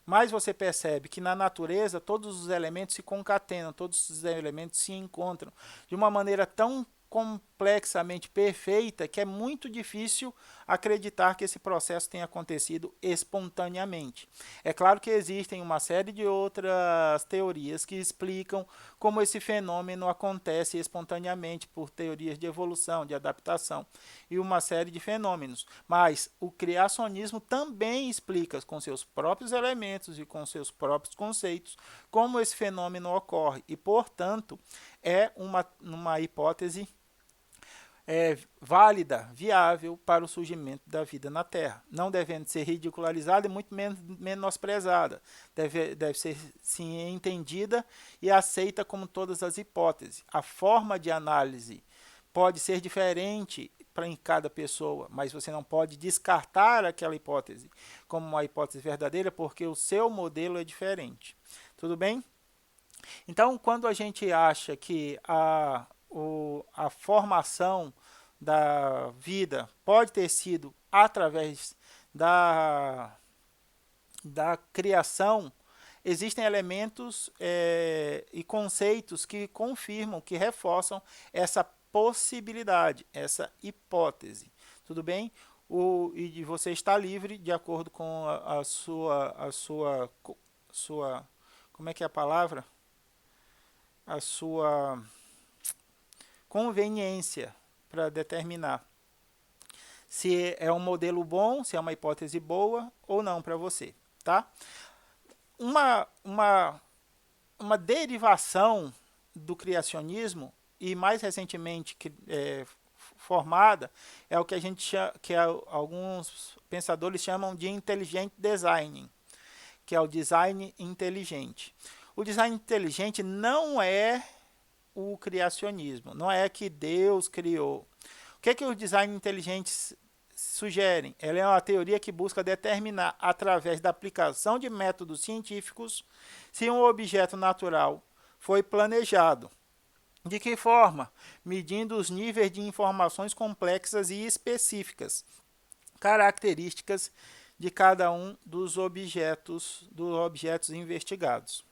mais você percebe que na natureza todos os elementos se concatenam, todos os elementos se encontram de uma maneira tão complexamente perfeita que é muito difícil acreditar que esse processo tenha acontecido espontaneamente. É claro que existem uma série de outras teorias que explicam como esse fenômeno acontece espontaneamente por teorias de evolução, de adaptação e uma série de fenômenos, mas o criacionismo também explica com seus próprios elementos e com seus próprios conceitos como esse fenômeno ocorre e, portanto, é uma hipótese válida, viável para o surgimento da vida na Terra, não devendo ser ridicularizada e muito menos menosprezada. Deve ser sim entendida e aceita como todas as hipóteses. A forma de análise pode ser diferente para em cada pessoa, mas você não pode descartar aquela hipótese como uma hipótese verdadeira porque o seu modelo é diferente. Tudo bem? Então, quando a gente acha que a formação da vida pode ter sido através da criação, existem elementos e conceitos que confirmam, que reforçam essa possibilidade, essa hipótese. Tudo bem? E você está livre de acordo com a sua, como é que é a palavra? A sua conveniência para determinar se é um modelo bom, se é uma hipótese boa ou não para você, tá? Uma, uma, uma derivação do criacionismo e mais recentemente formada é o que a gente alguns pensadores chamam de intelligent design, que é o design inteligente. O design inteligente não é o criacionismo, não é que Deus criou. O que os design inteligentes sugerem? Ela é uma teoria que busca determinar, através da aplicação de métodos científicos, se um objeto natural foi planejado. De que forma? Medindo os níveis de informações complexas e específicas, características de cada um dos objetos investigados.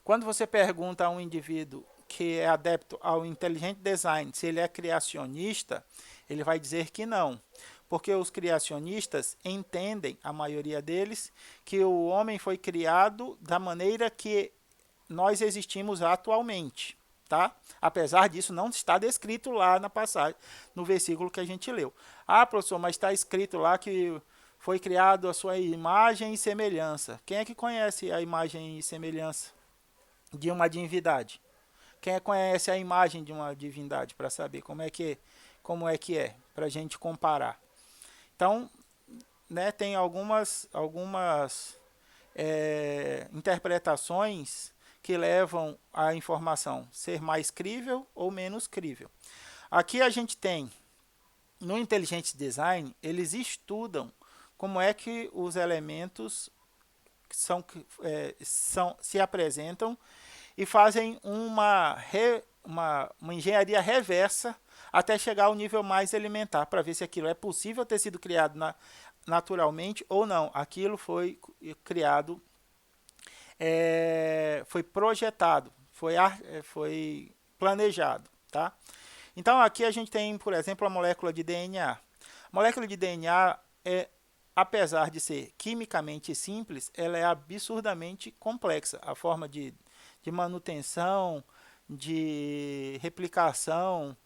Quando você pergunta a um indivíduo que é adepto ao intelligent design se ele é criacionista, ele vai dizer que não, porque os criacionistas entendem, a maioria deles, que o homem foi criado da maneira que nós existimos atualmente, tá? Apesar disso não está descrito lá na passagem, no versículo que a gente leu. Ah, professor, mas está escrito lá que foi criado a sua imagem e semelhança. Quem é que conhece a imagem e semelhança de uma divindade? Quem conhece a imagem de uma divindade para saber como é que é, para a gente comparar. Então, né, tem algumas interpretações que levam a informação ser mais crível ou menos crível. Aqui a gente tem no Intelligent Design, eles estudam como é que os elementos se apresentam e fazem uma engenharia reversa até chegar ao nível mais elementar, para ver se aquilo é possível ter sido criado naturalmente ou não. Aquilo foi criado, foi projetado, foi planejado. Tá? Então aqui a gente tem, por exemplo, a molécula de DNA. A molécula de DNA apesar de ser quimicamente simples, ela é absurdamente complexa. A forma de manutenção, de replicação.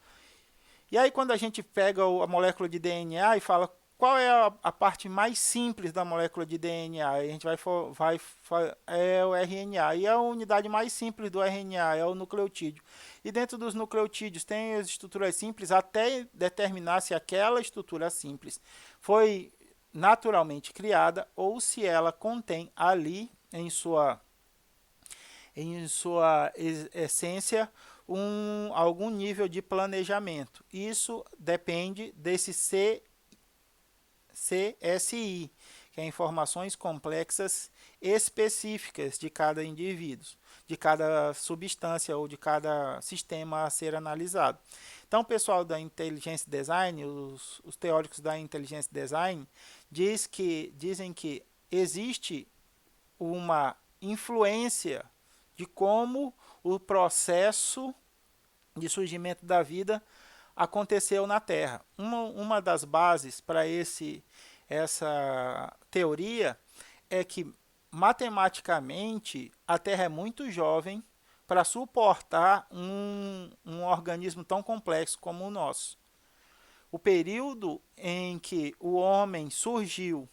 E aí quando a gente pega a molécula de DNA e fala qual é a parte mais simples da molécula de DNA, a gente é o RNA, e a unidade mais simples do RNA é o nucleotídeo. E dentro dos nucleotídeos tem as estruturas simples até determinar se aquela estrutura simples foi naturalmente criada ou se ela contém ali em sua essência algum nível de planejamento. Isso depende desse CSI, que é informações complexas específicas de cada indivíduo, de cada substância ou de cada sistema a ser analisado. Então, o pessoal da Intelligence Design, os teóricos da Intelligence Design, dizem que existe uma influência de como o processo de surgimento da vida aconteceu na Terra. Uma das bases para essa teoria é que, matematicamente, a Terra é muito jovem para suportar um organismo tão complexo como o nosso. O período em que o homem surgiu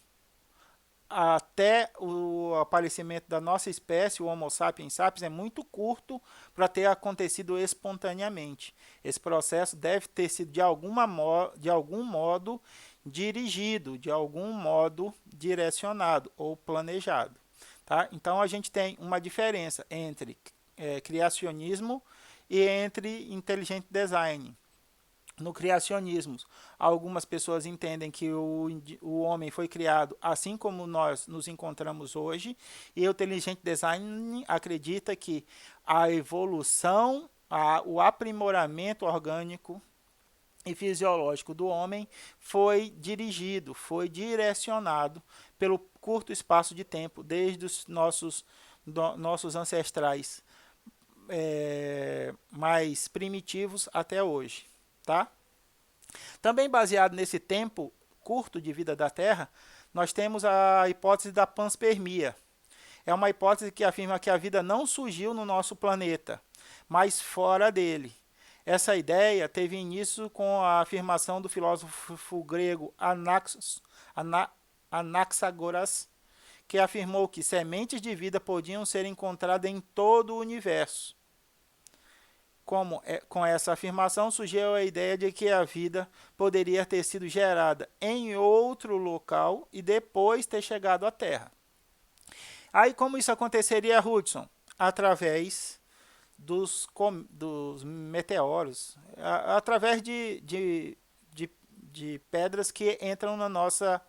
até o aparecimento da nossa espécie, o Homo sapiens sapiens, é muito curto para ter acontecido espontaneamente. Esse processo deve ter sido de algum modo dirigido, de algum modo direcionado ou planejado. Tá? Então a gente tem uma diferença entre criacionismo e entre intelligent design. No criacionismo, algumas pessoas entendem que o homem foi criado assim como nós nos encontramos hoje, e o Intelligent Design acredita que a evolução, o aprimoramento orgânico e fisiológico do homem foi dirigido, foi direcionado pelo curto espaço de tempo, desde os nossos ancestrais mais primitivos até hoje. Tá? Também baseado nesse tempo curto de vida da Terra, nós temos a hipótese da panspermia. É uma hipótese que afirma que a vida não surgiu no nosso planeta, mas fora dele. Essa ideia teve início com a afirmação do filósofo grego Anaxagoras, que afirmou que sementes de vida podiam ser encontradas em todo o universo. Com essa afirmação, surgiu a ideia de que a vida poderia ter sido gerada em outro local e depois ter chegado à Terra. Aí, como isso aconteceria, Hudson? Através dos meteoros, através de pedras que entram na nossa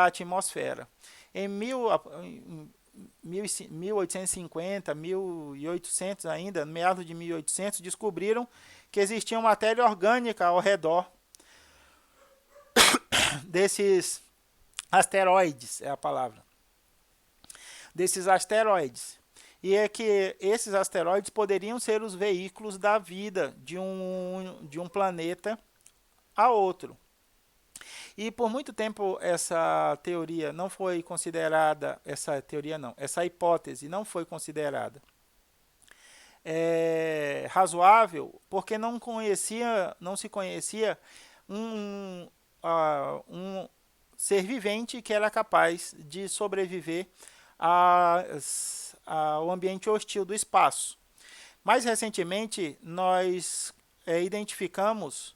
atmosfera. Em 1850, 1800 ainda, meados de 1800, descobriram que existia matéria orgânica ao redor desses asteroides, é a palavra, desses asteroides. E é que esses asteroides poderiam ser os veículos da vida de um planeta a outro. E por muito tempo essa teoria não foi considerada, essa hipótese não foi considerada razoável, porque não se conhecia um ser vivente que era capaz de sobreviver ao ambiente hostil do espaço. Mais recentemente, nós identificamos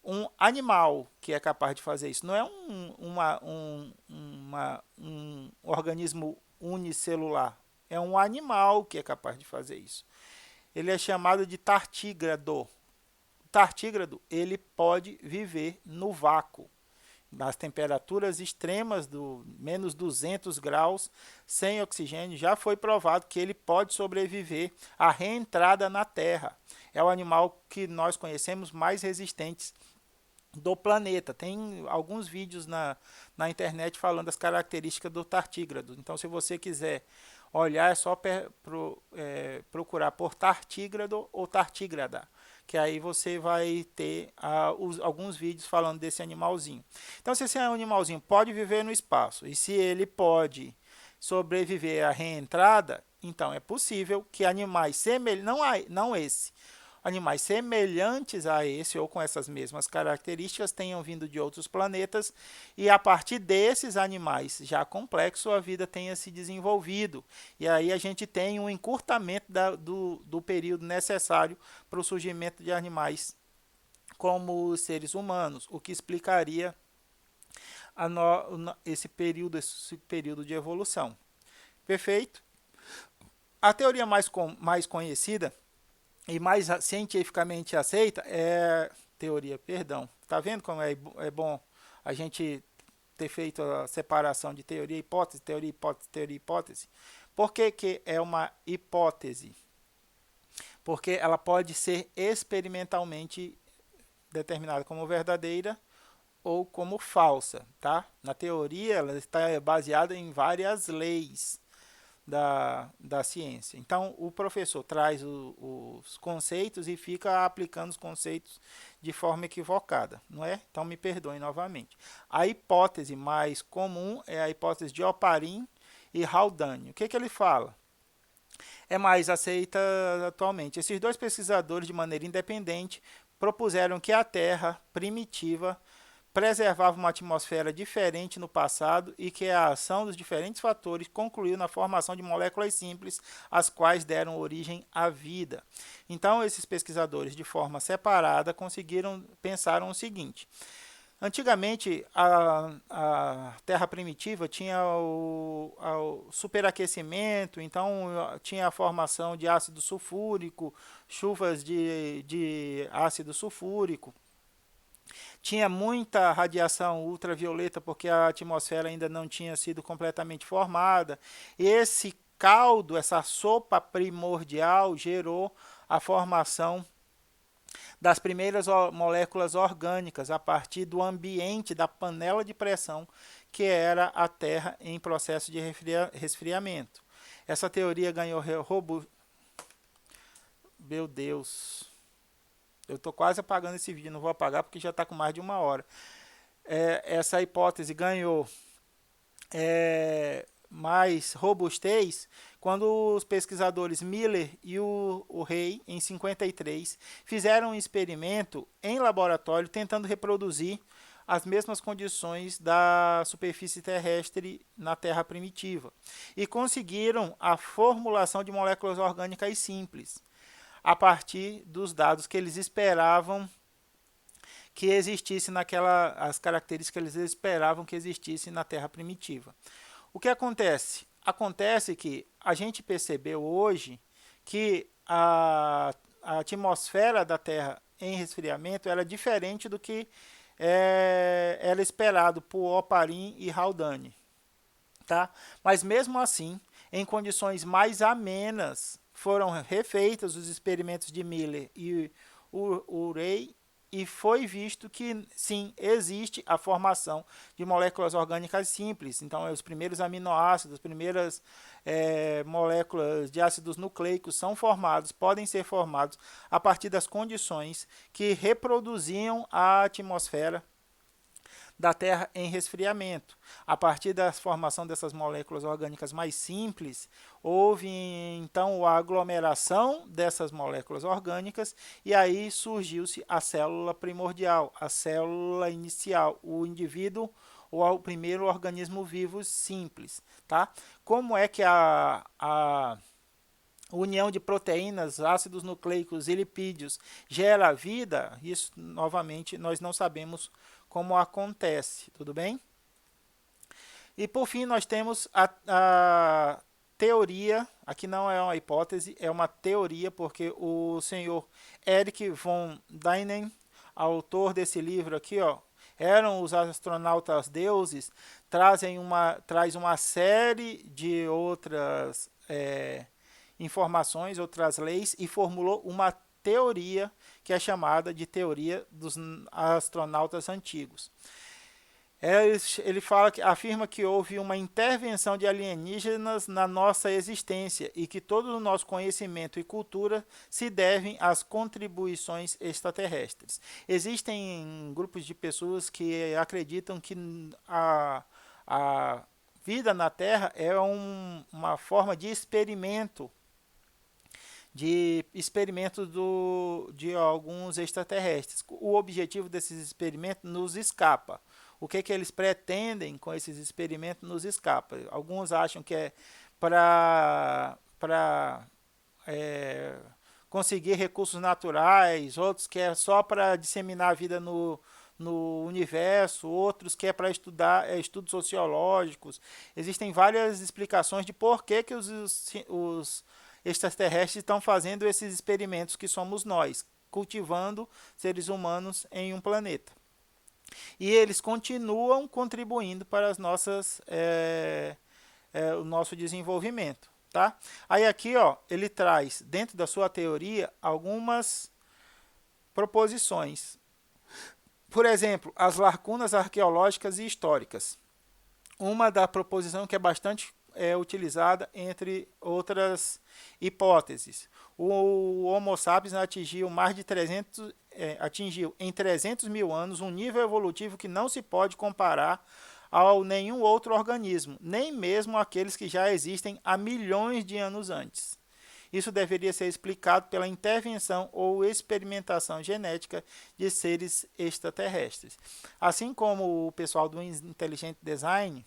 um animal que é capaz de fazer isso. Não é um organismo unicelular. É um animal que é capaz de fazer isso. Ele é chamado de tartígrado. tartígrado ele pode viver no vácuo, nas temperaturas extremas do menos 200 graus, sem oxigênio. Já foi provado que ele pode sobreviver à reentrada na Terra. É o animal que nós conhecemos mais resistente do planeta. Tem alguns vídeos na internet falando das características do tartígrado. Então, se você quiser olhar, é só procurar por tartígrado ou tartígrada, que aí você vai ter alguns vídeos falando desse animalzinho. Então, se esse animalzinho pode viver no espaço e se ele pode sobreviver à reentrada, então é possível que animais semelhantes, não esse, animais semelhantes a esse ou com essas mesmas características tenham vindo de outros planetas e a partir desses animais já complexos a vida tenha se desenvolvido. E aí a gente tem um encurtamento do período necessário para o surgimento de animais como os seres humanos, o que explicaria esse período de evolução. Perfeito? A teoria mais conhecida e mais cientificamente aceita tá vendo como é bom a gente ter feito a separação de teoria e hipótese, teoria hipótese, teoria hipótese? Por que é uma hipótese? Porque ela pode ser experimentalmente determinada como verdadeira ou como falsa, tá? Na teoria ela está baseada em várias leis da ciência. Então, o professor traz os conceitos e fica aplicando os conceitos de forma equivocada, não é? Então, me perdoem novamente. A hipótese mais comum é a hipótese de Oparin e Haldane. O que ele fala? É mais aceita atualmente. Esses dois pesquisadores, de maneira independente, propuseram que a Terra primitiva preservava uma atmosfera diferente no passado e que a ação dos diferentes fatores concluiu na formação de moléculas simples, as quais deram origem à vida. Então, esses pesquisadores, de forma separada, pensaram o seguinte: antigamente, a Terra primitiva tinha o superaquecimento, então tinha a formação de ácido sulfúrico, chuvas de ácido sulfúrico. Tinha muita radiação ultravioleta porque a atmosfera ainda não tinha sido completamente formada. Esse caldo, essa sopa primordial, gerou a formação das primeiras moléculas orgânicas a partir do ambiente, da panela de pressão, que era a Terra em processo de resfriamento. Essa teoria ganhou Meu Deus... Eu estou quase apagando esse vídeo, não vou apagar porque já está com mais de 1 hora. Essa hipótese ganhou mais robustez quando os pesquisadores Miller e o Rey, em 53, fizeram um experimento em laboratório tentando reproduzir as mesmas condições da superfície terrestre na Terra primitiva e conseguiram a formulação de moléculas orgânicas simples a partir dos dados que eles esperavam que existisse as características que eles esperavam que existissem na Terra primitiva. O que acontece? Acontece que a gente percebeu hoje que a atmosfera da Terra em resfriamento era diferente do que era esperado por Oparin e Haldane. Tá? Mas mesmo assim, em condições mais amenas, foram refeitos os experimentos de Miller e Urey e foi visto que sim, existe a formação de moléculas orgânicas simples. Então, os primeiros aminoácidos, as primeiras moléculas de ácidos nucleicos podem ser formados a partir das condições que reproduziam a atmosfera da Terra em resfriamento. A partir da formação dessas moléculas orgânicas mais simples, houve então a aglomeração dessas moléculas orgânicas e aí surgiu-se a célula primordial, a célula inicial, o indivíduo ou o primeiro organismo vivo simples. Tá? Como é que a união de proteínas, ácidos nucleicos e lipídios gera vida? Isso, novamente, nós não sabemos como acontece, tudo bem? E por fim nós temos a teoria aqui não é uma hipótese, é uma teoria, porque o senhor Eric von Däniken, autor desse livro aqui, ó, Eram os Astronautas Deuses, traz uma série de outras informações, outras leis, e formulou uma teoria que é chamada de teoria dos astronautas antigos. Ele afirma que houve uma intervenção de alienígenas na nossa existência e que todo o nosso conhecimento e cultura se devem às contribuições extraterrestres. Existem grupos de pessoas que acreditam que a vida na Terra é uma forma de experimento de alguns extraterrestres. O objetivo desses experimentos nos escapa. O que eles pretendem com esses experimentos nos escapa. Alguns acham que é para conseguir recursos naturais, outros que é só para disseminar a vida no universo, outros que é para estudar estudos sociológicos. Existem várias explicações de por que os extraterrestres estão fazendo esses experimentos que somos nós, cultivando seres humanos em um planeta. E eles continuam contribuindo para o nosso desenvolvimento. Tá? Aí aqui, ó, ele traz, dentro da sua teoria, algumas proposições. Por exemplo, as lacunas arqueológicas e históricas. Uma da proposição que é bastante utilizada entre outras hipóteses. O Homo sapiens atingiu em 300 mil anos um nível evolutivo que não se pode comparar a nenhum outro organismo, nem mesmo aqueles que já existem há milhões de anos antes. Isso deveria ser explicado pela intervenção ou experimentação genética de seres extraterrestres. Assim como o pessoal do Intelligent Design,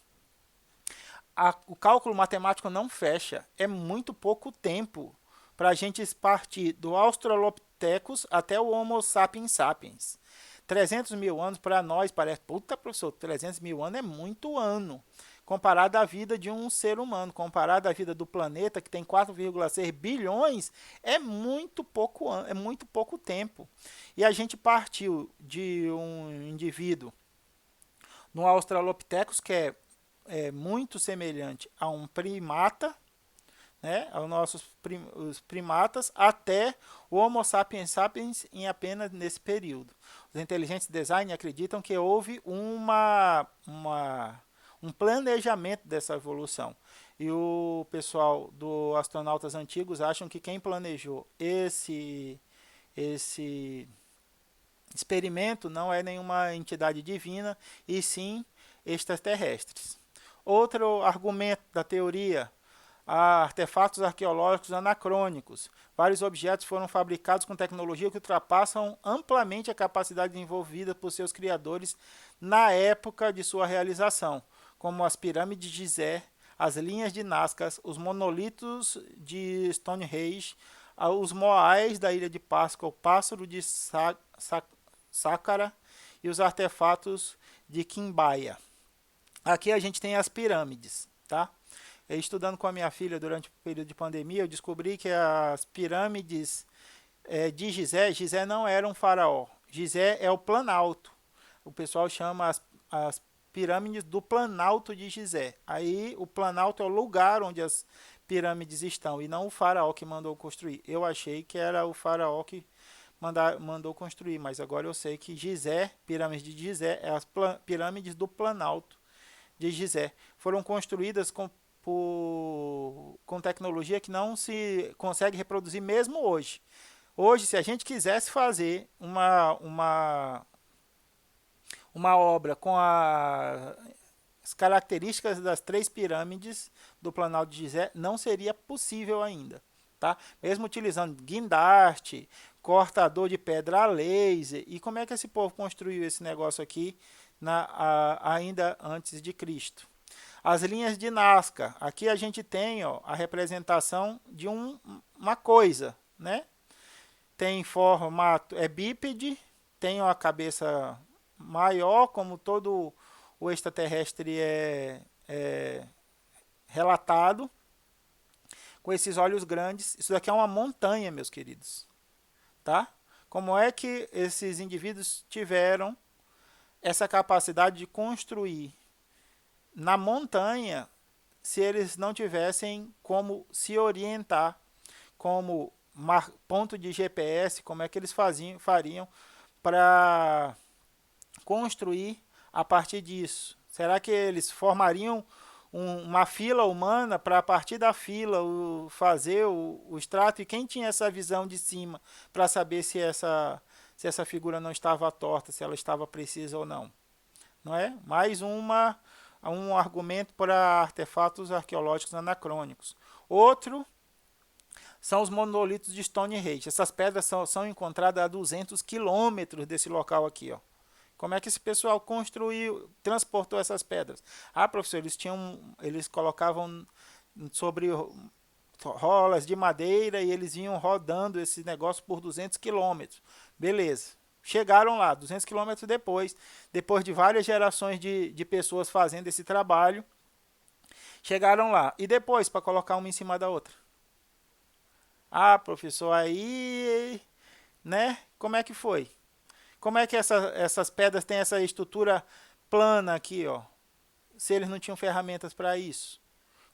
o cálculo matemático não fecha. É muito pouco tempo para a gente partir do Australopithecus até o Homo sapiens sapiens. 300 mil anos para nós parece, puta professor, 300 mil anos é muito ano. Comparado à vida de um ser humano, comparado à vida do planeta, que tem 4,6 bilhões, é muito pouco tempo. E a gente partiu de um indivíduo no Australopithecus, que é muito semelhante a um primata, né, aos os primatas, até o Homo sapiens sapiens em apenas nesse período. Os inteligentes design acreditam que houve um planejamento dessa evolução. E o pessoal do Astronautas Antigos acham que quem planejou esse experimento não é nenhuma entidade divina, e sim extraterrestres. Outro argumento da teoria: artefatos arqueológicos anacrônicos. Vários objetos foram fabricados com tecnologia que ultrapassam amplamente a capacidade desenvolvida por seus criadores na época de sua realização, como as pirâmides de Gizé, as linhas de Nazca, os monolitos de Stonehenge, os moais da Ilha de Páscoa, o pássaro de Saqqara e os artefatos de Quimbaya. Aqui a gente tem as pirâmides, tá? Estudando com a minha filha durante o período de pandemia, eu descobri que as pirâmides de Gizé não era um faraó. Gizé é o Planalto. O pessoal chama as pirâmides do Planalto de Gizé. Aí o Planalto é o lugar onde as pirâmides estão, e não o faraó que mandou construir. Eu achei que era o faraó que mandou construir, mas agora eu sei que Gizé, pirâmides de Gizé, é as pirâmides do Planalto de Gizé. Foram construídas com tecnologia que não se consegue reproduzir mesmo hoje. Hoje, se a gente quisesse fazer uma obra com as características das 3 pirâmides do Planalto de Gizé, não seria possível ainda. Tá? Mesmo utilizando guindaste, cortador de pedra a laser. E como é que esse povo construiu esse negócio aqui ainda antes de Cristo? As linhas de Nazca. Aqui a gente tem, ó, a representação de uma coisa, né? Tem formato, bípede, tem a cabeça maior, como todo o extraterrestre é relatado, com esses olhos grandes. Isso daqui é uma montanha, meus queridos, tá? Como é que esses indivíduos tiveram essa capacidade de construir na montanha se eles não tivessem como se orientar, como ponto de GPS, como é que eles fariam para construir a partir disso? Será que eles formariam uma fila humana para a partir da fila fazer o extrato? E quem tinha essa visão de cima para saber se essa figura não estava torta, se ela estava precisa ou não? Não é? Mais um argumento para artefatos arqueológicos anacrônicos. Outro são os monolitos de Stonehenge. Essas pedras são encontradas a 200 quilômetros desse local aqui, ó. Como é que esse pessoal construiu, transportou essas pedras? Ah, professor, eles colocavam sobre rolas de madeira e eles iam rodando esse negócio por 200 quilômetros. Beleza. Chegaram lá, 200 quilômetros depois de várias gerações de pessoas fazendo esse trabalho, chegaram lá. E depois, para colocar uma em cima da outra? Ah, professor, aí, né? Como é que foi? Como é que essas pedras têm essa estrutura plana aqui, ó? Se eles não tinham ferramentas para isso?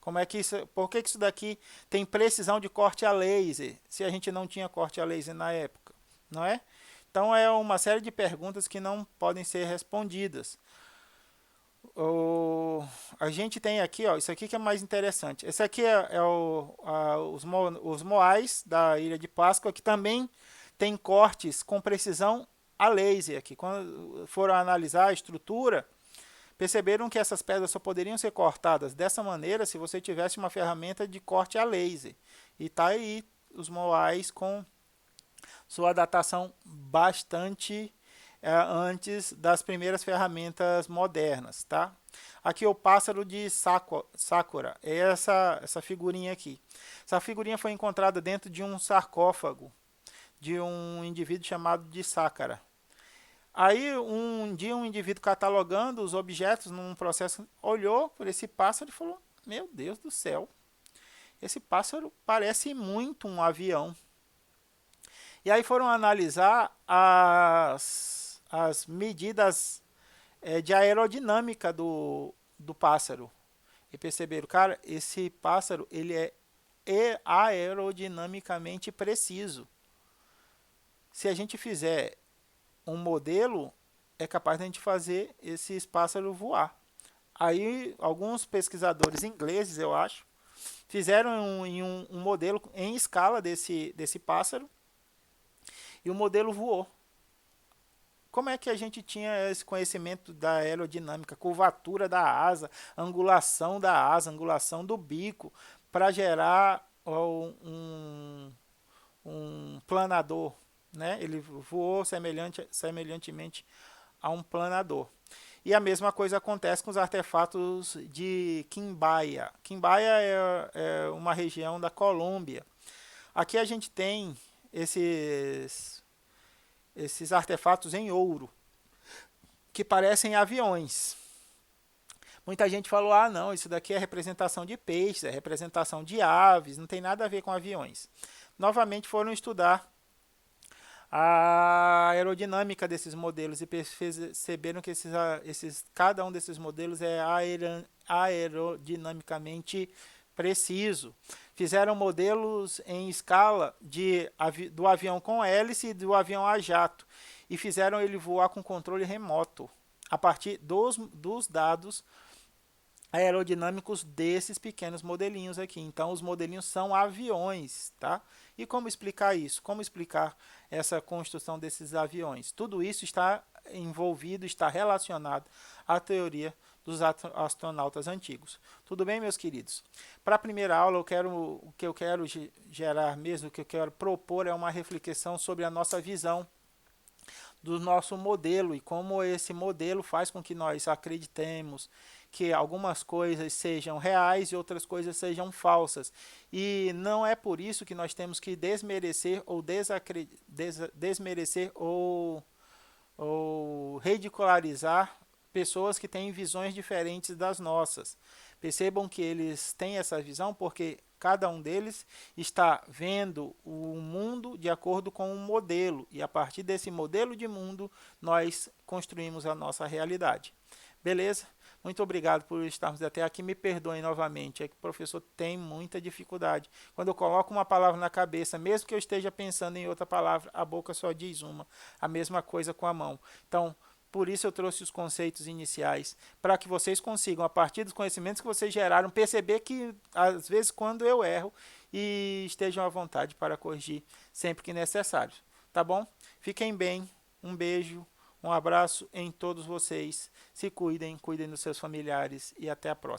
Como é que por que isso daqui tem precisão de corte a laser, se a gente não tinha corte a laser na época, não é? Então é uma série de perguntas que não podem ser respondidas. A gente tem aqui, ó, isso aqui que é mais interessante. Esse aqui os moais da Ilha de Páscoa, que também tem cortes com precisão a laser aqui. Quando foram analisar a estrutura, perceberam que essas pedras só poderiam ser cortadas dessa maneira se você tivesse uma ferramenta de corte a laser. E tá aí os moais com sua datação bastante antes das primeiras ferramentas modernas, tá? Aqui o pássaro de Sakura, é essa figurinha aqui. Essa figurinha foi encontrada dentro de um sarcófago de um indivíduo chamado de Sakura. Aí um dia um indivíduo catalogando os objetos num processo olhou por esse pássaro e falou: meu Deus do céu, esse pássaro parece muito um avião. E aí foram analisar as medidas de aerodinâmica do pássaro. E perceberam, cara, esse pássaro ele é aerodinamicamente preciso. Se a gente fizer um modelo, é capaz de a gente fazer esses pássaros voar. Aí alguns pesquisadores ingleses, eu acho, fizeram um modelo em escala desse pássaro e o modelo voou. Como é que a gente tinha esse conhecimento da aerodinâmica, curvatura da asa, angulação da asa, angulação do bico, para gerar um planador, né? Ele voou semelhantemente a um planador. E a mesma coisa acontece com os artefatos de Quimbaya. Quimbaya é uma região da Colômbia. Aqui a gente tem esses artefatos em ouro, que parecem aviões. Muita gente falou, ah não, isso daqui é representação de peixes, é representação de aves, não tem nada a ver com aviões. Novamente foram estudar a aerodinâmica desses modelos e perceberam que cada um desses modelos é aerodinamicamente preciso. Fizeram modelos em escala do avião com hélice e do avião a jato e fizeram ele voar com controle remoto a partir dos dados aerodinâmicos desses pequenos modelinhos aqui. Então os modelinhos são aviões, tá? E como explicar isso? Como explicar essa construção desses aviões? Tudo isso está envolvido, está relacionado à teoria dos astronautas antigos. Tudo bem, meus queridos? Para a primeira aula, o que eu quero gerar mesmo, o que eu quero propor é uma reflexão sobre a nossa visão do nosso modelo e como esse modelo faz com que nós acreditemos que algumas coisas sejam reais e outras coisas sejam falsas. E não é por isso que nós temos que desmerecer ou ridicularizar pessoas que têm visões diferentes das nossas. Percebam que eles têm essa visão porque cada um deles está vendo o mundo de acordo com um modelo, e a partir desse modelo de mundo nós construímos a nossa realidade. Beleza? Muito obrigado por estarmos até aqui. Me perdoem novamente, é que o professor tem muita dificuldade. Quando eu coloco uma palavra na cabeça, mesmo que eu esteja pensando em outra palavra, a boca só diz uma. A mesma coisa com a mão. Então, por isso eu trouxe os conceitos iniciais, para que vocês consigam, a partir dos conhecimentos que vocês geraram, perceber que, às vezes, quando eu erro, e estejam à vontade para corrigir sempre que necessário. Tá bom? Fiquem bem. Um beijo. Um abraço em todos vocês. Se cuidem, cuidem dos seus familiares e até a próxima.